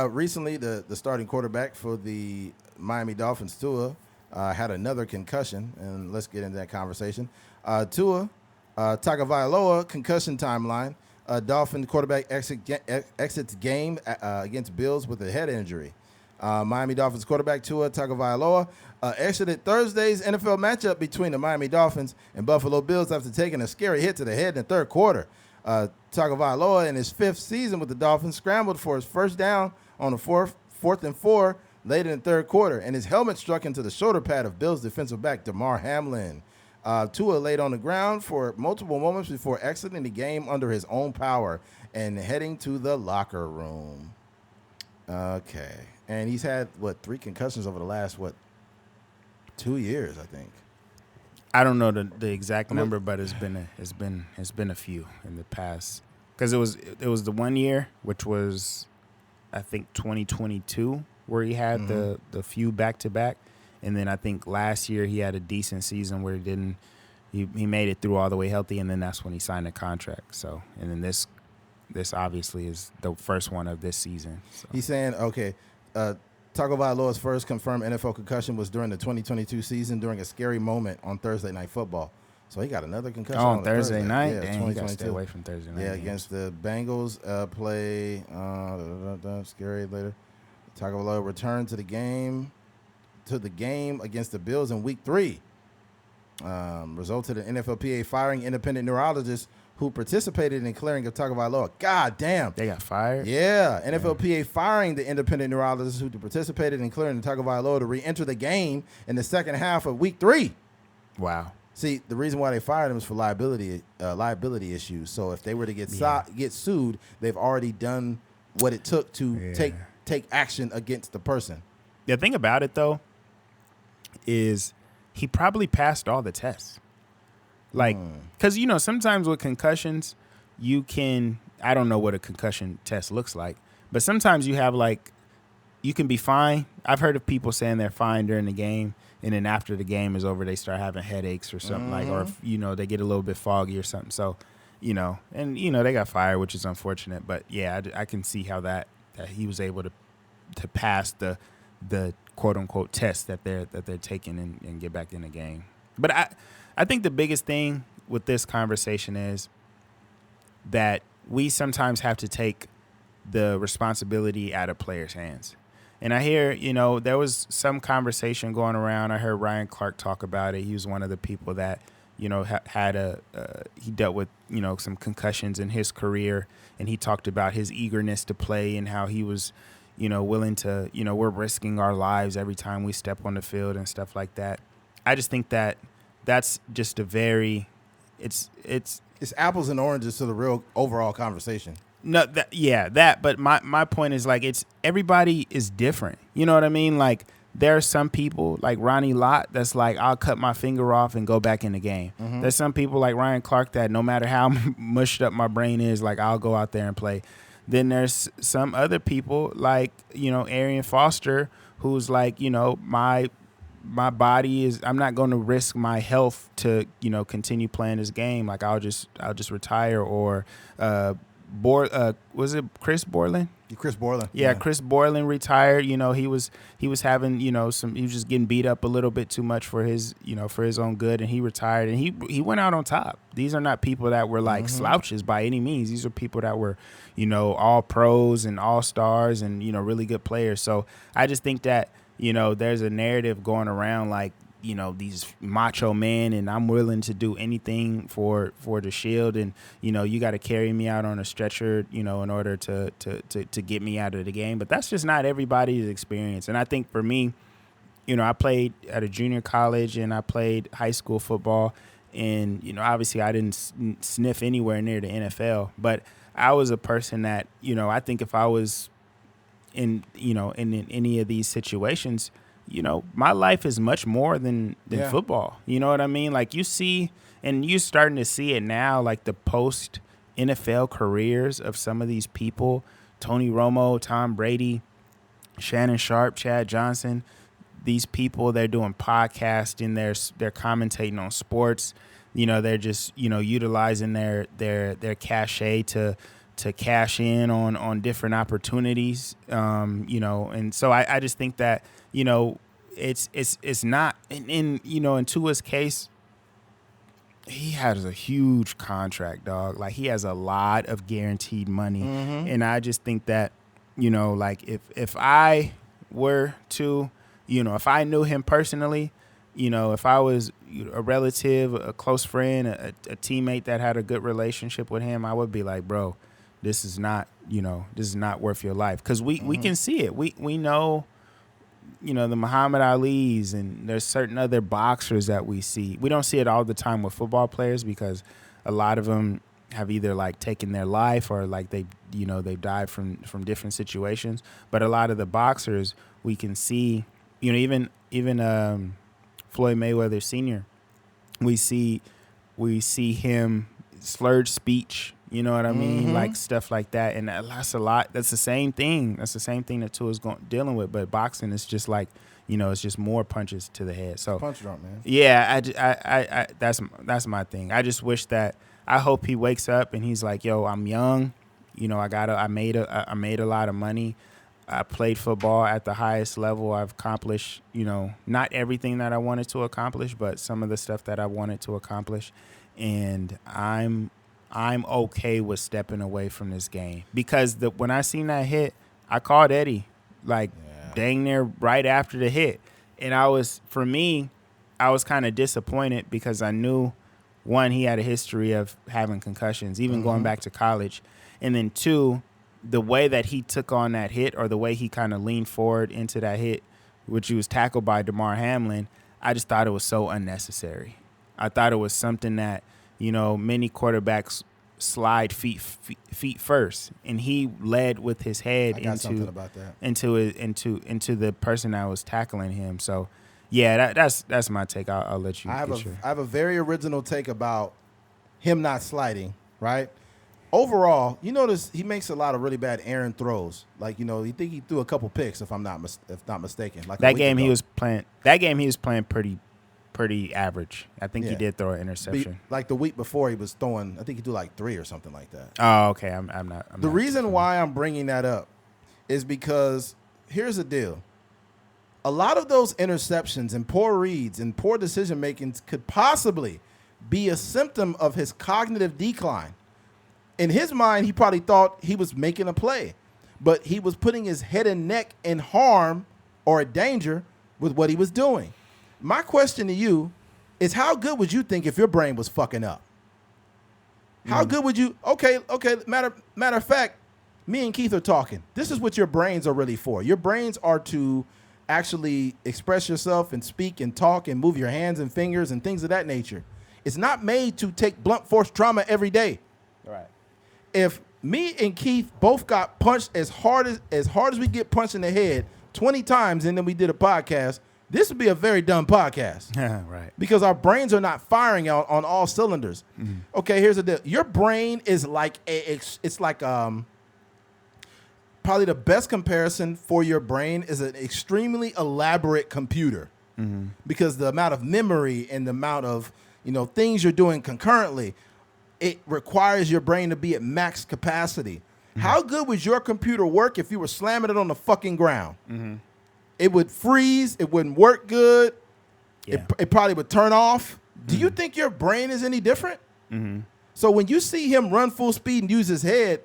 Recently, the starting quarterback for the Miami Dolphins, Tua, had another concussion, and let's get into that conversation. Tua Tagovailoa concussion timeline. Dolphin quarterback exits game against Bills with a head injury. Miami Dolphins quarterback Tua Tagovailoa exited Thursday's NFL matchup between the Miami Dolphins and Buffalo Bills after taking a scary hit to the head in the third quarter. Tagovailoa, in his fifth season with the Dolphins, scrambled for his first down on the fourth and 4 late in the third quarter, and his helmet struck into the shoulder pad of Bills defensive back Damar Hamlin. Tua laid on the ground for multiple moments before exiting the game under his own power and heading to the locker room. Okay. And he's had, 3 concussions over the last, 2 years, I think. I don't know the exact number, but it's been a few in the past. Because it was the 1 year, which was, I think, 2022, where he had the few back-to-back. And then I think last year he had a decent season where he made it through all the way healthy, and then that's when he signed a contract. So, and then this obviously is the first one of this season. So. He's saying, okay, Tagovailoa's first confirmed NFL concussion was during the 2022 season during a scary moment on Thursday Night Football. So he got another concussion on Thursday night? Yeah, Dang, you got to stay away from Thursday night. Yeah, games. against the Bengals, play scary later. Tagovailoa returned to the game against the Bills in Week 3. Resulted in NFLPA firing independent neurologists who participated in clearing of Tagovailoa. God damn. They got fired? Yeah. NFLPA firing the independent neurologists who participated in clearing Tagovailoa to re-enter the game in the second half of Week 3. Wow. See, the reason why they fired him is for liability issues. So if they were to get sued, they've already done what it took to take action against the person. The thing about it, though, is he probably passed all the tests. Like, because, sometimes with concussions, I don't know what a concussion test looks like, but sometimes you have, you can be fine. I've heard of people saying they're fine during the game, and then after the game is over, they start having headaches or something or, they get a little bit foggy or something. So, they got fired, which is unfortunate. But, yeah, I can see how that he was able to pass the quote-unquote test that they're taking and get back in the game. But I think the biggest thing with this conversation is that we sometimes have to take the responsibility out of players' hands. And I hear, there was some conversation going around. I heard Ryan Clark talk about it. He was one of the people that, had he dealt with, some concussions in his career. And he talked about his eagerness to play and how he was, willing to, we're risking our lives every time we step on the field and stuff like that. I just think that that's just a very, it's apples and oranges to the real overall conversation. No, but my point is, it's everybody is different. You know what I mean? Like, there are some people like Ronnie Lott that's like, I'll cut my finger off and go back in the game. There's some people like Ryan Clark that no matter how mushed up my brain is, like I'll go out there and play. Then there's some other people like, Arian Foster, who's like, my body is, I'm not going to risk my health to, continue playing this game. Like I'll just retire. Or was it Chris Borland? Chris Borland. Yeah, Chris Borland retired. He was having, he was just getting beat up a little bit too much for his own good, and he retired, and he went out on top. These are not people that were like slouches by any means. These are people that were, all pros and all stars and, really good players. So I just think that, there's a narrative going around like, these macho men, and I'm willing to do anything for the Shield, and you got to carry me out on a stretcher, in order to get me out of the game. But that's just not everybody's experience. And I think for me, I played at a junior college and I played high school football, and obviously I didn't sniff anywhere near the NFL, but I was a person that I think if I was in any of these situations, my life is much more than football. You know what I mean? Like you see, and you're starting to see it now, like the post NFL careers of some of these people, Tony Romo, Tom Brady, Shannon Sharp, Chad Johnson. These people, they're doing podcasting, they're commentating on sports. They're just, utilizing their cachet to cash in on different opportunities. And so I just think that, it's not in Tua's case, he has a huge contract, dog. Like he has a lot of guaranteed money. And I just think that, like if I were to, if I knew him personally, if I was a relative, a close friend, a teammate that had a good relationship with him, I would be like, bro, this is not worth your life. Because we can see it. We know, the Muhammad Ali's, and there's certain other boxers that we see. We don't see it all the time with football players because a lot of them have either like taken their life or like they've died from different situations. But a lot of the boxers we can see, even Floyd Mayweather Sr., we see him slurred speech. You know what I mean? Like stuff like that. And that's a lot. That's the same thing. That's the same thing that Tua's dealing with. But boxing is just like, it's just more punches to the head. So punch drunk, man. Yeah, I that's my thing. I just wish that, I hope he wakes up and he's like, yo, I'm young. I made a lot of money. I played football at the highest level. I've accomplished, not everything that I wanted to accomplish, but some of the stuff that I wanted to accomplish. And I'm okay with stepping away from this game because when I seen that hit, I called Eddie dang near right after the hit. And I was kind of disappointed because I knew, one, he had a history of having concussions, even going back to college. And then two, the way that he took on that hit, or the way he kind of leaned forward into that hit, which he was tackled by Damar Hamlin, I just thought it was so unnecessary. I thought it was something that, many quarterbacks slide feet first, and he led with his head into the person that was tackling him. So, yeah, that's my take. I'll let you. I have a very original take about him not sliding. Right. Overall, you notice he makes a lot of really bad errant throws. Like, you think he threw a couple picks, if not mistaken. Like that game he was playing pretty average. I think he did throw an interception. Like the week before, he was throwing, I think he threw like 3 or something like that. Oh, okay. I'm not. The reason why I'm bringing that up is because here's the deal. A lot of those interceptions and poor reads and poor decision making could possibly be a symptom of his cognitive decline. In his mind, he probably thought he was making a play, but he was putting his head and neck in harm or danger with what he was doing. My question to you is, how good would you think if your brain was fucking up? How good would you? Okay. Matter of fact, me and Keith are talking. This is what your brains are really for. Your brains are to actually express yourself and speak and talk and move your hands and fingers and things of that nature. It's not made to take blunt force trauma every day. Right. If me and Keith both got punched as hard as we get punched in the head 20 times and then we did a podcast, this would be a very dumb podcast. Right. Because our brains are not firing out on all cylinders. Okay, here's the deal. Your brain is like it's like probably the best comparison for your brain is an extremely elaborate computer. Because the amount of memory and the amount of things you're doing concurrently, it requires your brain to be at max capacity. How good would your computer work if you were slamming it on the fucking ground? It would freeze. It wouldn't work good. Yeah. It probably would turn off. Do you think your brain is any different? So when you see him run full speed and use his head,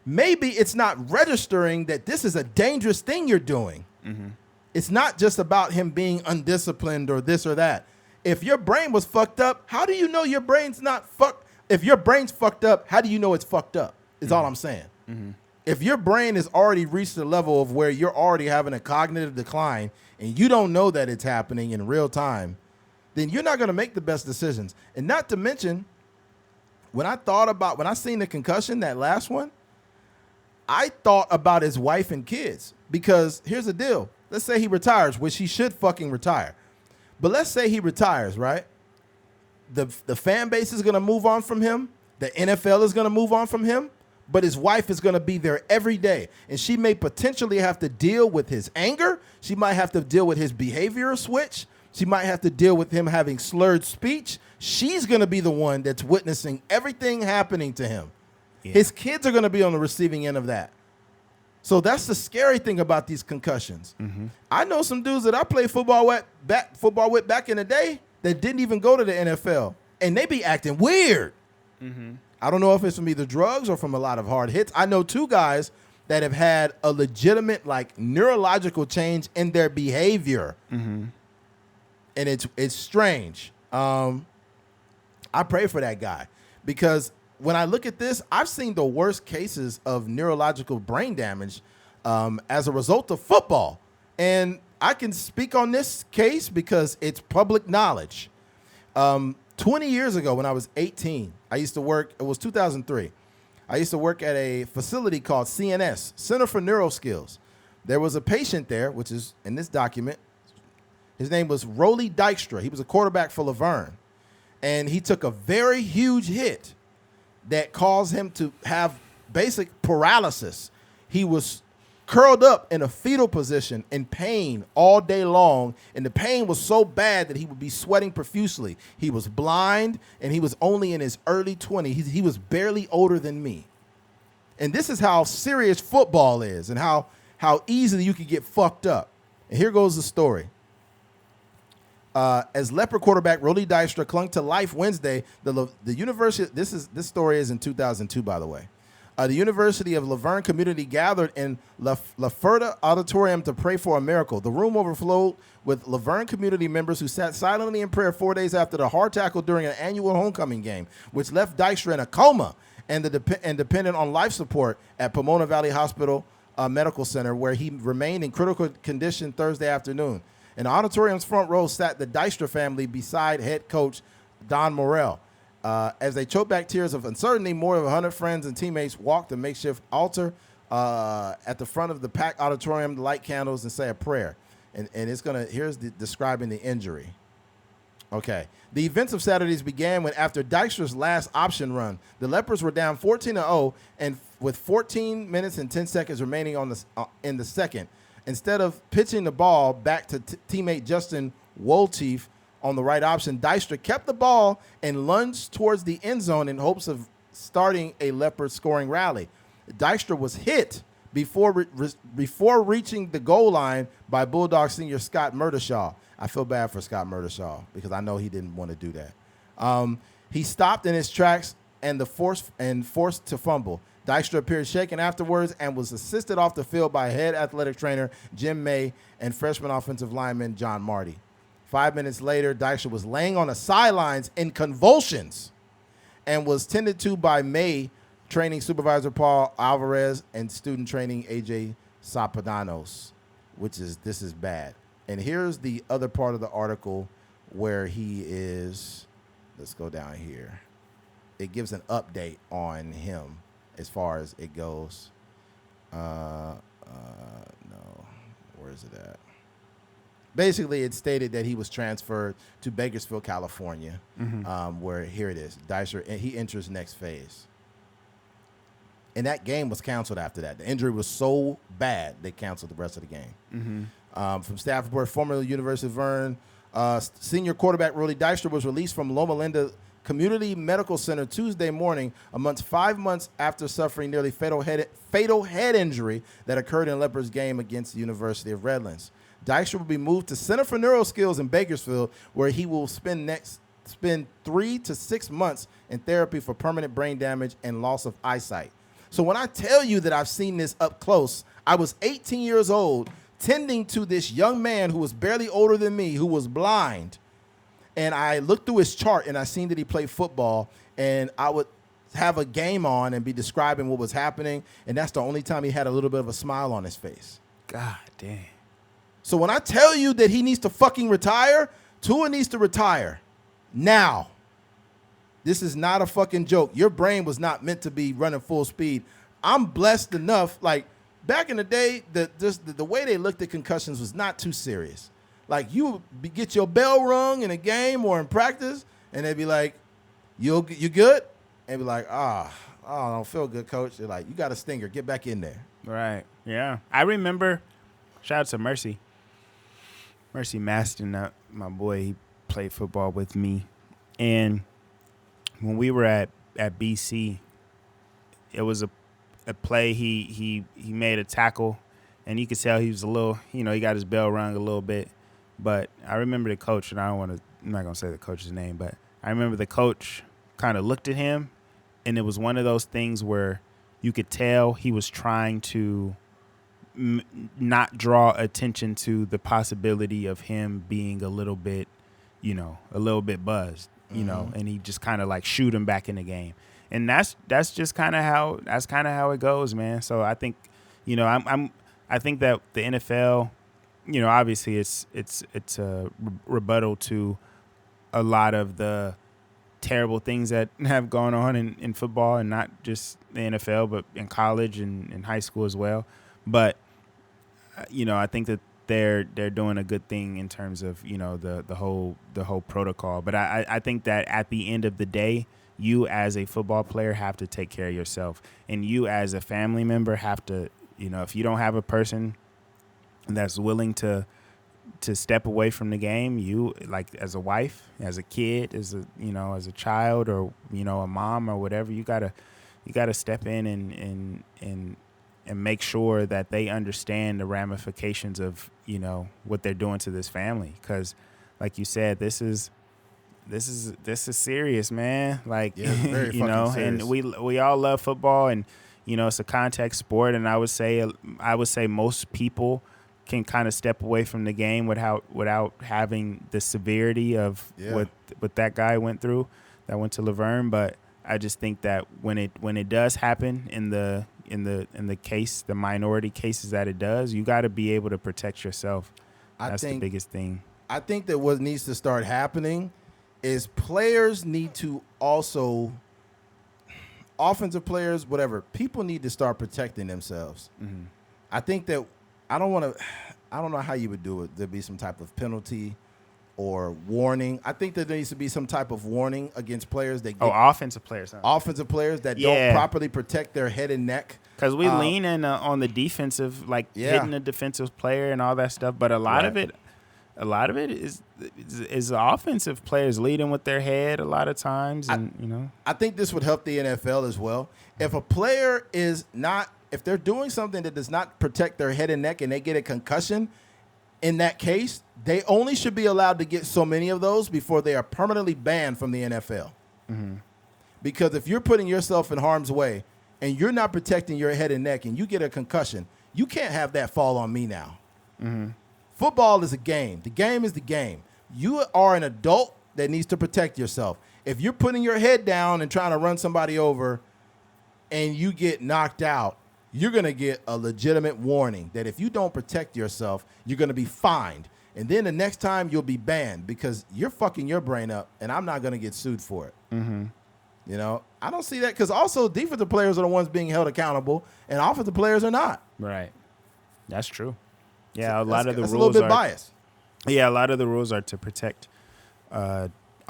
maybe it's not registering that this is a dangerous thing you're doing. It's not just about him being undisciplined or this or that. If your brain was fucked up, how do you know your brain's not fucked? If your brain's fucked up, how do you know it's fucked up? Is all I'm saying. If your brain has already reached the level of where you're already having a cognitive decline and you don't know that it's happening in real time, then you're not going to make the best decisions. And not to mention, when I seen the concussion, that last one, I thought about his wife and kids. Because here's the deal. Let's say he retires, which he should fucking retire. But let's say he retires, right? The fan base is going to move on from him. The NFL is going to move on from him. But his wife is going to be there every day. And she may potentially have to deal with his anger. She might have to deal with his behavioral switch. She might have to deal with him having slurred speech. She's going to be the one that's witnessing everything happening to him. Yeah. His kids are going to be on the receiving end of that. So that's the scary thing about these concussions. I know some dudes that I played football with back in the day that didn't even go to the NFL. And they be acting weird. I don't know if it's from either drugs or from a lot of hard hits. I know two guys that have had a legitimate neurological change in their behavior. And it's strange. I pray for that guy because when I look at this, I've seen the worst cases of neurological brain damage as a result of football. And I can speak on this case because it's public knowledge. 20 years ago when I was 18, I used to work, it was 2003. I used to work at a facility called CNS, Center for Neuro Skills. There was a patient there, which is in this document. His name was Rolly Dykstra. He was a quarterback for Laverne. And he took a very huge hit that caused him to have basic paralysis. He was curled up in a fetal position in pain all day long, and the pain was so bad that he would be sweating profusely. He was blind, and he was only in his early 20s. He was barely older than me. And this is how serious football is and how easily you could get fucked up. And here goes the story. As Leopard quarterback Rolly Dykstra clung to life Wednesday, the university. This story is in 2002, by the way. The University of Laverne community gathered in La Ferta Auditorium to pray for a miracle. The room overflowed with Laverne community members who sat silently in prayer 4 days after the hard tackle during an annual homecoming game, which left Dykstra in a coma and dependent on life support at Pomona Valley Hospital Medical Center, where he remained in critical condition Thursday afternoon. In the auditorium's front row sat the Dykstra family beside head coach Don Morrell. As they choked back tears of uncertainty, more than 100 friends and teammates walked the makeshift altar at the front of the packed auditorium, light candles, and say a prayer. And it's here's describing the injury. Okay. The events of Saturdays began when, after Dykstra's last option run, the Leopards were down 14-0, and with 14 minutes and 10 seconds remaining in the second, instead of pitching the ball back to teammate Justin Wolteef on the right option, Dykstra kept the ball and lunged towards the end zone in hopes of starting a Leopard scoring rally. Dykstra was hit before reaching the goal line by Bulldog senior Scott Murdershaw. I feel bad for Scott Murdershaw because I know he didn't want to do that. He stopped in his tracks and forced to fumble. Dykstra appeared shaken afterwards and was assisted off the field by head athletic trainer Jim May and freshman offensive lineman John Marty. 5 minutes later, Dykstra was laying on the sidelines in convulsions and was tended to by May training supervisor Paul Alvarez and student training AJ Sapadanos, this is bad. And here's the other part of the article where he is. Let's go down here. It gives an update on him as far as it goes. No, Where is it at? Basically, it stated that he was transferred to Bakersfield, California, where, here it is, Dicer, and he enters next phase. And that game was canceled after that. The injury was so bad, they canceled the rest of the game. From staff report, former University of Vernon senior quarterback Rolly Dykstra was released from Loma Linda Community Medical Center Tuesday morning, amongst 5 months after suffering nearly fatal head injury that occurred in a Leopards game against the University of Redlands. Dykstra will be moved to Center for Neuroskills in Bakersfield, where he will spend 3 to 6 months in therapy for permanent brain damage and loss of eyesight. So when I tell you that I've seen this up close, I was 18 years old, tending to this young man who was barely older than me, who was blind. And I looked through his chart and I seen that he played football, and I would have a game on and be describing what was happening. And that's the only time he had a little bit of a smile on his face. God damn. So when I tell you that he needs to fucking retire, Tua needs to retire now. This is not a fucking joke. Your brain was not meant to be running full speed. I'm blessed enough. Like, back in the day, the way they looked at concussions was not too serious. Like, you would get your bell rung in a game or in practice, and they'd be like, you good? And be like, I don't feel good, coach. They're like, you got a stinger. Get back in there. Right. Yeah. I remember, shout out to Mercy. Mercy Maston, my boy, he played football with me. And when we were at BC, it was a play. He made a tackle, and you could tell he was a little, he got his bell rung a little bit. But I remember the coach, and I'm not going to say the coach's name, but I remember the coach kind of looked at him, and it was one of those things where you could tell he was trying to not draw attention to the possibility of him being a little bit buzzed, and he just kind of like shoot him back in the game. And that's just kind of how it goes, man. So I think, I think that the NFL, obviously it's a rebuttal to a lot of the terrible things that have gone on in football, and not just the NFL, but in college and in high school as well. But I think that they're doing a good thing in terms of the whole protocol. But I think that at the end of the day, you as a football player have to take care of yourself, and you as a family member have to, if you don't have a person that's willing to step away from the game, you, like, as a wife, as a kid, as a child, or a mom or whatever, you gotta step in and make sure that they understand the ramifications of what they're doing to this family. Because, like you said, this is serious, man. Like, yeah, very fucking serious. And we all love football, and it's a contact sport, and I would say most people can kind of step away from the game without having the severity of what that guy went through that went to Laverne. But I just think that when it does happen in the case, the minority cases that it does, you got to be able to protect yourself. That's the biggest thing. I think that what needs to start happening is players need to also, offensive players, whatever, people need to start protecting themselves. Mm-hmm. I think that I don't know how you would do it. There'd be some type of penalty or warning. I think that there needs to be some type of warning against players that offensive players. Huh? Offensive players that don't properly protect their head and neck. Because we lean in on the defensive, like hitting the defensive player and all that stuff. But a lot of it is the offensive players leading with their head a lot of times. And I think this would help the NFL as well. If a player if they're doing something that does not protect their head and neck and they get a concussion, in that case, they only should be allowed to get so many of those before they are permanently banned from the NFL. Mm-hmm. Because if you're putting yourself in harm's way and you're not protecting your head and neck and you get a concussion, you can't have that fall on me now. Mm-hmm. Football is a game. The game is the game. You are an adult that needs to protect yourself. If you're putting your head down and trying to run somebody over and you get knocked out, you're going to get a legitimate warning that if you don't protect yourself, you're going to be fined. And then the next time you'll be banned because you're fucking your brain up, and I'm not going to get sued for it. Mm-hmm. I don't see that, because also defensive players are the ones being held accountable, and offensive players are not. Right. That's true. Yeah, a lot of the that's rules a little bit are biased. Yeah, a lot of the rules are to protect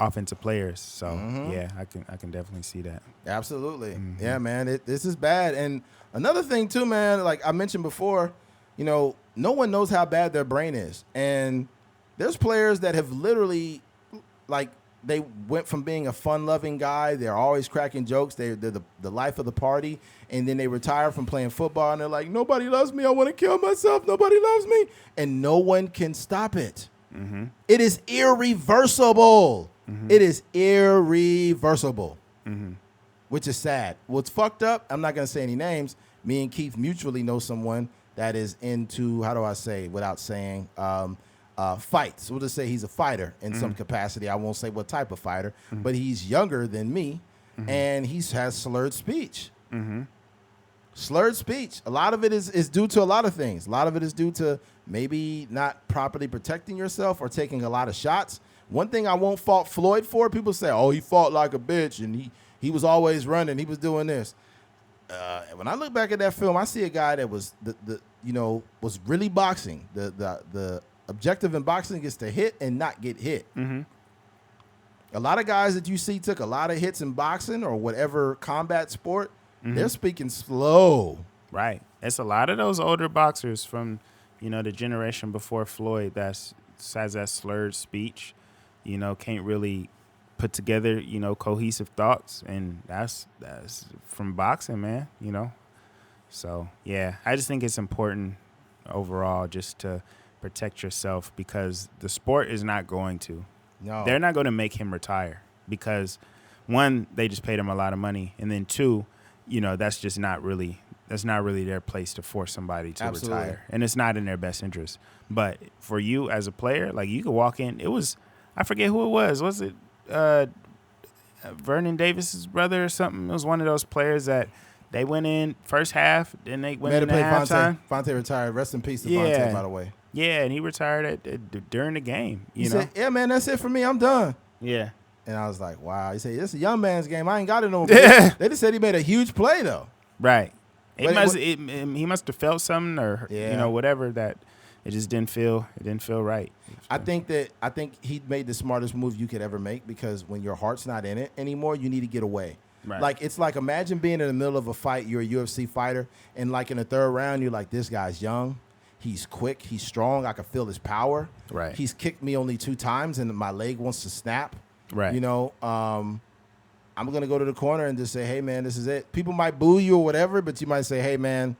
offensive players. So yeah, I can definitely see that. Absolutely. Mm-hmm. Yeah, man. This is bad. And another thing too, man, like I mentioned before, no one knows how bad their brain is. And there's players that have literally, like, they went from being a fun-loving guy, they're always cracking jokes, they're the life of the party, and then they retire from playing football, and they're like, nobody loves me, I want to kill myself, nobody loves me, and no one can stop it. Mm-hmm. It is irreversible. Mm-hmm. It is irreversible, which is sad. What's fucked up, I'm not going to say any names, me and Keith mutually know someone that is into, how do I say, without saying, fights. We'll just say he's a fighter in some capacity. I won't say what type of fighter, but he's younger than me, and he has slurred speech. Slurred speech. A lot of it is due to a lot of things. A lot of it is due to maybe not properly protecting yourself or taking a lot of shots. One thing I won't fault Floyd for, people say, oh, he fought like a bitch, and he was always running. He was doing this. When I look back at that film, I see a guy that was was really boxing. The objective in boxing is to hit and not get hit. A lot of guys that you see took a lot of hits in boxing or whatever combat sport. They're speaking slow. Right. It's a lot of those older boxers from, the generation before Floyd has that slurred speech, can't really put together, cohesive thoughts. And that's from boxing, man, So, yeah, I just think it's important overall just to protect yourself because the sport is not going to. No. They're not going to make him retire because, one, they just paid him a lot of money. And then, two, that's just not really their place to force somebody to retire. And it's not in their best interest. But for you as a player, like you could walk in. It was, I forget who it was. Was it Vernon Davis's brother or something? It was one of those players that they went in first half, then they went in halftime. Fonte retired. Rest in peace to Fonte, by the way. Yeah, and he retired during the game. He said, yeah, man, that's it for me. I'm done. Yeah. And I was like, wow. He said, this is a young man's game. I ain't got it no more. They just said he made a huge play, though. Right. He must have felt something or, whatever that it just didn't feel right. I think he made the smartest move you could ever make because when your heart's not in it anymore, you need to get away. Right. Like, it's like imagine being in the middle of a fight. You're a UFC fighter, and like in the third round, you're like, this guy's young. He's quick. He's strong. I can feel his power. Right. He's kicked me only 2 times, and my leg wants to snap. Right. I'm going to go to the corner and just say, hey, man, this is it. People might boo you or whatever, but you might say, hey, man,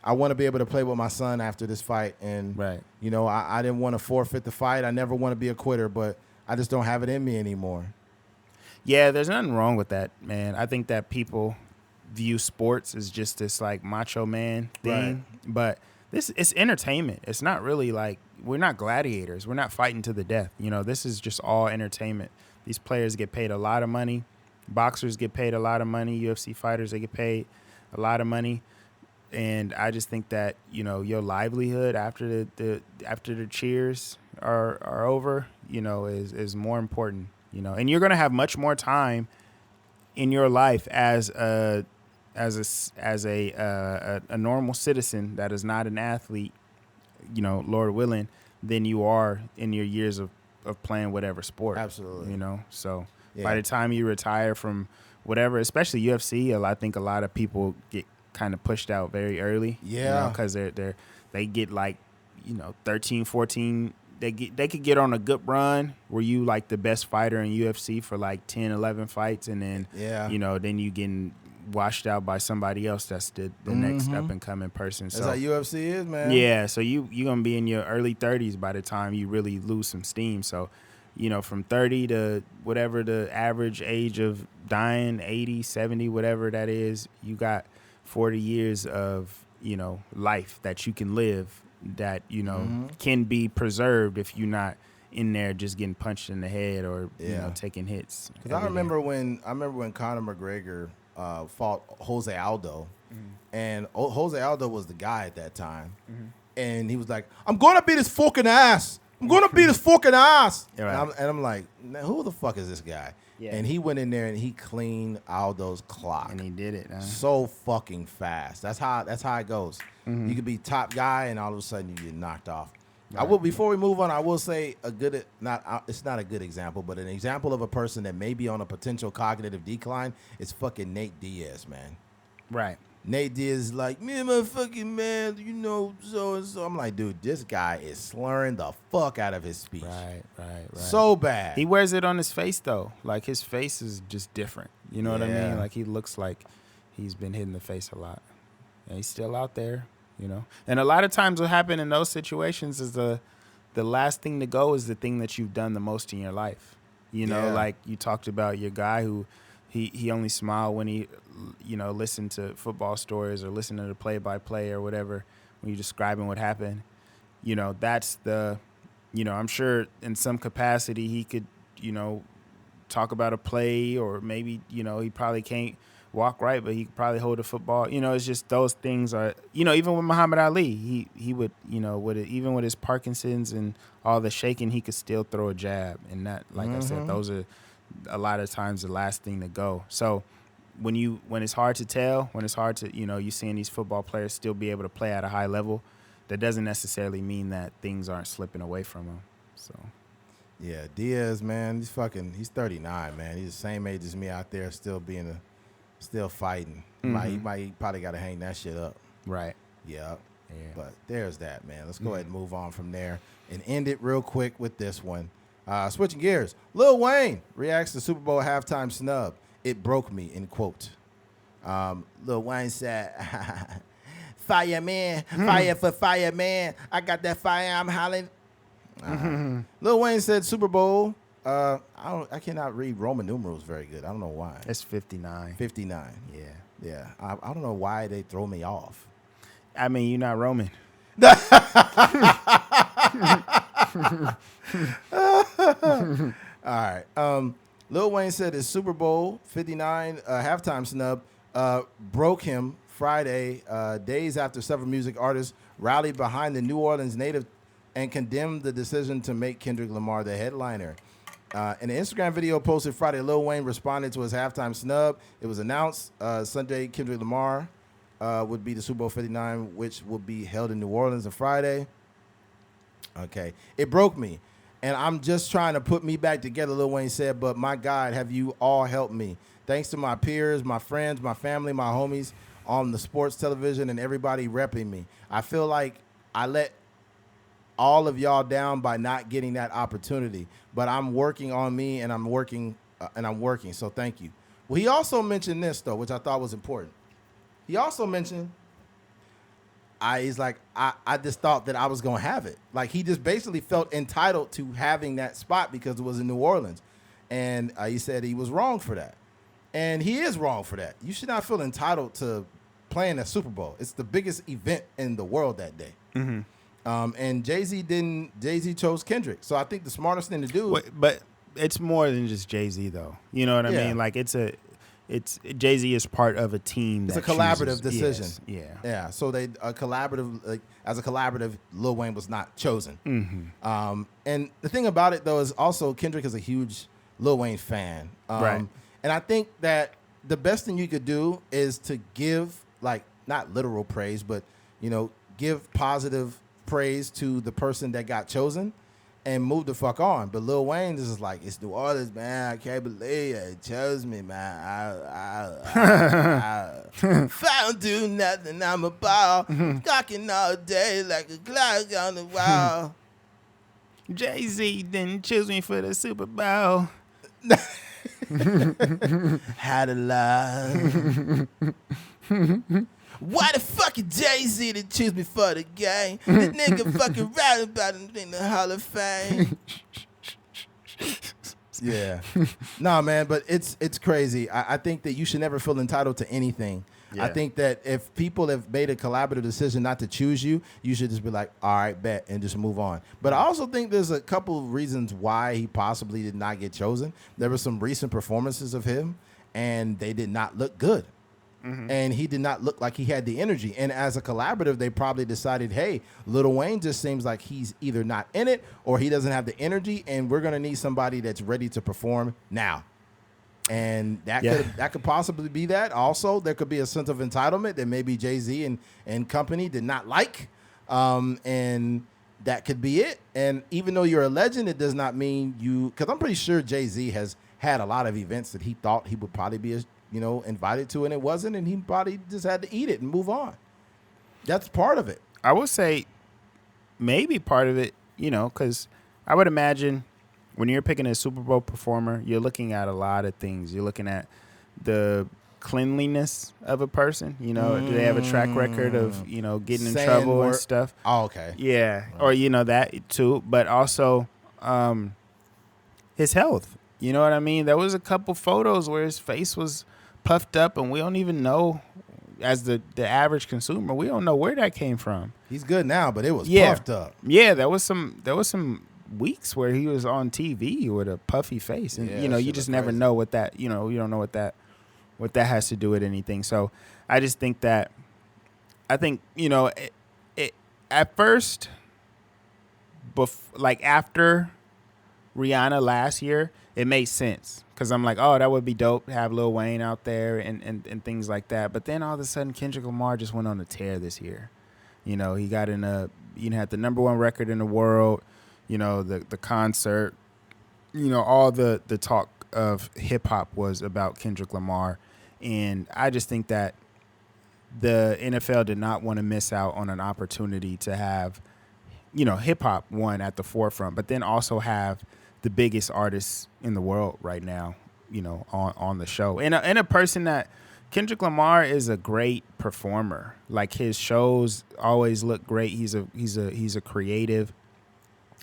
I want to be able to play with my son after this fight. And, right. I didn't want to forfeit the fight. I never want to be a quitter, but I just don't have it in me anymore. Yeah, there's nothing wrong with that, man. I think that people view sports as just this, like, macho man thing. Right. But it's entertainment. It's not really like we're not gladiators. We're not fighting to the death. This is just all entertainment. These players get paid a lot of money. Boxers get paid a lot of money. UFC fighters, they get paid a lot of money. And I just think that, your livelihood after the cheers are over, is more important, And you're going to have much more time in your life as a normal citizen that is not an athlete, Lord willing, than you are in your years of playing whatever sport. Absolutely. So by the time you retire from whatever, especially UFC, I think a lot of people get kind of pushed out very early. Yeah. Because they get like, 13, 14. They could get on a good run where you like the best fighter in UFC for like 10, 11 fights. And then, then you getting washed out by somebody else that's the next up and coming person. That's how UFC is, man. Yeah, so you're going to be in your early 30s by the time you really lose some steam. So, from 30 to whatever the average age of dying, 80, 70, whatever that is, you got 40 years of, life that you can live that, can be preserved if you're not in there just getting punched in the head or, taking hits. Because I remember when Conor McGregor fought Jose Aldo, and Jose Aldo was the guy at that time, and he was like, "I'm gonna beat his fucking ass," I'm gonna beat his fucking ass. Yeah, right. And I'm like, who the fuck is this guy? Yeah. And he went in there and he cleaned Aldo's clock. And he did it. Huh? So fucking fast. That's how it goes. Mm-hmm. You could be top guy and all of a sudden you get knocked off. Right. I will. Before we move on, I will say it's not a good example, but an example of a person that may be on a potential cognitive decline is fucking Nate Diaz, man. Right. Nate Diaz is like, me and my fucking man, so and so. I'm like, dude, this guy is slurring the fuck out of his speech. Right. So bad. He wears it on his face, though. Like, his face is just different. You know what I mean? Like, he looks like he's been hit in the face a lot. And he's still out there, And a lot of times what happens in those situations is the last thing to go is the thing that you've done the most in your life. Like you talked about your guy who he only smiled when he, listened to football stories or listened to the play-by-play or whatever when you're describing what happened. That's I'm sure in some capacity he could, talk about a play or maybe, he probably can't walk right, but he could probably hold a football. It's just those things are, even with Muhammad Ali, he would, even with his Parkinson's and all the shaking, he could still throw a jab. And that, like I said, those are a lot of times the last thing to go. So when it's hard to tell, when it's hard to, you're seeing these football players still be able to play at a high level, that doesn't necessarily mean that things aren't slipping away from them. So. Yeah, Diaz, man, he's 39, man. He's the same age as me out there, still fighting. He probably got to hang that shit up. Right. Yeah. But there's that, man. Let's go ahead and move on from there and end it real quick with this one. Switching gears, Lil Wayne reacts to Super Bowl halftime snub. It broke me, in quote. Lil Wayne said, fireman, fire for fireman. I got that fire, I'm hollering. Lil Wayne said Super Bowl. I cannot read Roman numerals very good. I don't know why. It's 59. 59. Yeah. I don't know why they throw me off. I mean, you're not Roman. All right. Lil Wayne said his Super Bowl 59 halftime snub broke him Friday, days after several music artists rallied behind the New Orleans native and condemned the decision to make Kendrick Lamar the headliner. In an Instagram video posted Friday, Lil Wayne responded to his halftime snub. It was announced Sunday Kendrick Lamar would be the Super Bowl 59, which will be held in New Orleans on Friday. Okay. It broke me. And I'm just trying to put me back together, Lil Wayne said, but my God, have you all helped me? Thanks to my peers, my friends, my family, my homies on the sports television and everybody repping me. I feel like I let all of y'all down by not getting that opportunity, but I'm working on me and I'm working. So thank you. Well, he also mentioned this though, which I thought was important. He also mentioned, he's like, I just thought that I was going to have it. Like, he just basically felt entitled to having that spot because it was in New Orleans. And he said he was wrong for that. And he is wrong for that. You should not feel entitled to playing a Super Bowl. It's the biggest event in the world that day. And Jay-Z chose Kendrick. So I think the smartest thing to do. But it's more than just Jay-Z, though. You know what I mean? Like, Jay-Z is part of a team. It's a collaborative decision. Yes, Yeah. So as a collaborative, Lil Wayne was not chosen. And the thing about it though is also Kendrick is a huge Lil Wayne fan. Right. And I think that the best thing you could do is to give, like, not literal praise, but give positive praise to the person that got chosen. And move the fuck on. But Lil Wayne is just like, it's New Orleans, man. I can't believe they chose me, man. If I don't do nothing, I'm a ball. Clocking all day like a clock on the wall. Jay-Z didn't choose me for the Super Bowl. Had a lie. Why the fuck is Jay-Z to choose me for the game? This nigga fucking right about him in the Hall of Fame. Yeah. Nah, man, but it's crazy. I think that you should never feel entitled to anything. Yeah. I think that if people have made a collaborative decision not to choose you, you should just be like, all right, bet, and just move on. But I also think there's a couple of reasons why he possibly did not get chosen. There were some recent performances of him, and they did not look good. And he did not look like he had the energy. And as a collaborative, they probably decided, hey, Lil Wayne just seems like he's either not in it or he doesn't have the energy, and we're going to need somebody that's ready to perform now. And that could possibly be that. Also, there could be a sense of entitlement that maybe Jay-Z and company did not like. And that could be it. And even though you're a legend, it does not mean you – because I'm pretty sure Jay-Z has had a lot of events that he thought he would probably be invited to, and it wasn't, and he probably just had to eat it and move on. That's part of it. I would say maybe part of it, because I would imagine when you're picking a Super Bowl performer, you're looking at a lot of things. You're looking at the cleanliness of a person. Do they have a track record of, getting in trouble and stuff? Oh, okay. Yeah. Right. Or, that too. But also his health. You know what I mean? There was a couple photos where his face was puffed up, and we don't even know, as the average consumer, we don't know where that came from. He's good now, but it was puffed up. Yeah, there was some weeks where he was on TV with a puffy face, and you just never know what that you don't know what that has to do with anything. So I just think that it at first, after Rihanna last year, it made sense. Because I'm like, oh, that would be dope to have Lil Wayne out there and things like that. But then all of a sudden, Kendrick Lamar just went on a tear this year. He got had the number one record in the world, the concert, all the talk of hip hop was about Kendrick Lamar. And I just think that the NFL did not want to miss out on an opportunity to have, hip hop one at the forefront, but then also have the biggest artists in the world right now, on the show. And a person that Kendrick Lamar is a great performer. Like, his shows always look great. He's a creative.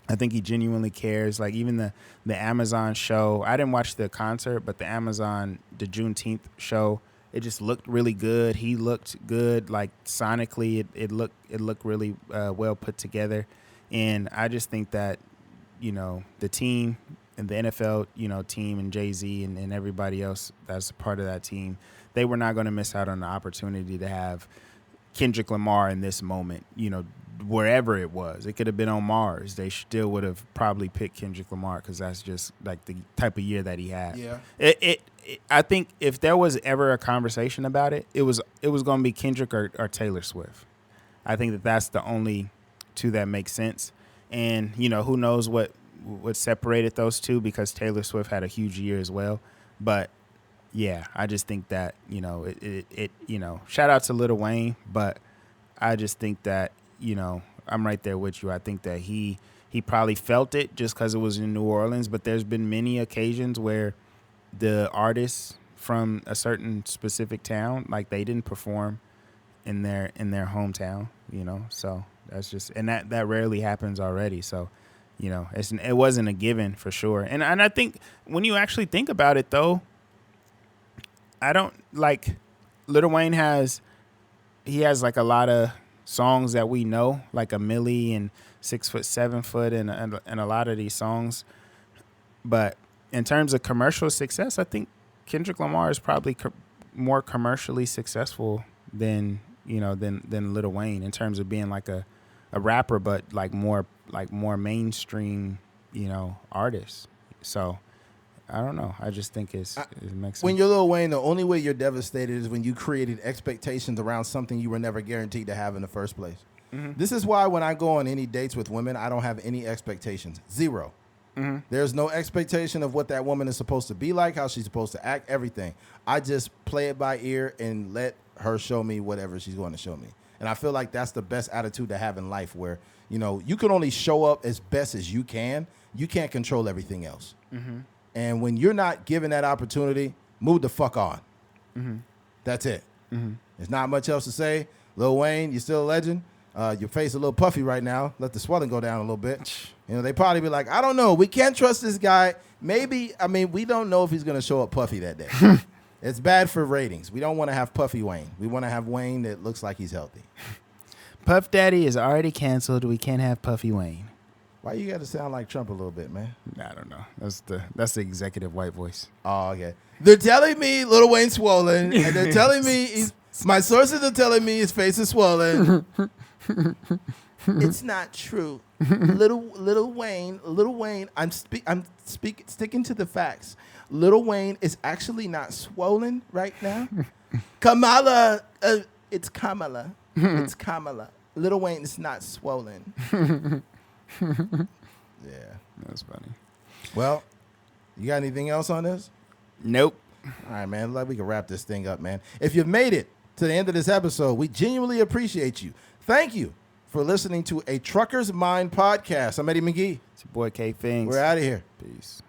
I think he genuinely cares. Like, even the Amazon show, I didn't watch the concert, but the Juneteenth show, it just looked really good. He looked good. Like, sonically, it looked really well put together. And I just think that, the team and the NFL, team, and Jay-Z and everybody else that's a part of that team, they were not going to miss out on the opportunity to have Kendrick Lamar in this moment, wherever it was. It could have been on Mars. They still would have probably picked Kendrick Lamar because that's just like the type of year that he had. Yeah. I think if there was ever a conversation about it, it was going to be Kendrick or Taylor Swift. I think that's the only two that make sense. And, who knows what separated those two, because Taylor Swift had a huge year as well. But, yeah, I just think that, shout out to Lil Wayne, but I just think that, I'm right there with you. I think that he probably felt it just because it was in New Orleans, but there's been many occasions where the artists from a certain specific town, like, they didn't perform in their hometown, so that's just, and that rarely happens already. So, it wasn't a given for sure. And I think when you actually think about it, though, I don't like Lil Wayne has like a lot of songs that we know, like a Millie and 6 Foot 7 Foot and a lot of these songs. But in terms of commercial success, I think Kendrick Lamar is probably more commercially successful than Lil Wayne in terms of being like a rapper, but like more mainstream, artist. So I don't know. I just think it makes sense. When you're Lil Wayne, the only way you're devastated is when you created expectations around something you were never guaranteed to have in the first place. Mm-hmm. This is why when I go on any dates with women, I don't have any expectations. Zero. Mm-hmm. There's no expectation of what that woman is supposed to be like, how she's supposed to act, everything. I just play it by ear and let her show me whatever she's going to show me. And I feel like that's the best attitude to have in life, where, you can only show up as best as you can. You can't control everything else. Mm-hmm. And when you're not given that opportunity, move the fuck on. Mm-hmm. That's it. Mm-hmm. There's not much else to say. Lil Wayne, you're still a legend. Your face a little puffy right now. Let the swelling go down a little bit. They probably be like, I don't know. We can't trust this guy. Maybe, we don't know if he's going to show up puffy that day. It's bad for ratings. We don't want to have puffy Wayne. We want to have Wayne that looks like he's healthy. Puff Daddy is already canceled. We can't have puffy Wayne. Why you got to sound like Trump a little bit, man? I don't know. That's the executive white voice. Oh, okay. They're telling me Lil Wayne's swollen, and they're telling me my sources are telling me his face is swollen. It's not true. Little Wayne. I'm sticking to the facts. Lil Wayne is actually not swollen right now. Kamala, it's Kamala. It's Kamala. Lil Wayne is not swollen. Yeah, That's funny. Well, you got anything else on this? Nope. All right, man. Like we can wrap this thing up, man. If you've made it to the end of this episode, we genuinely appreciate you. Thank you for listening to a Trucker's Mind podcast. I'm Eddie McGee. It's your boy K Fings. We're out of here. Peace.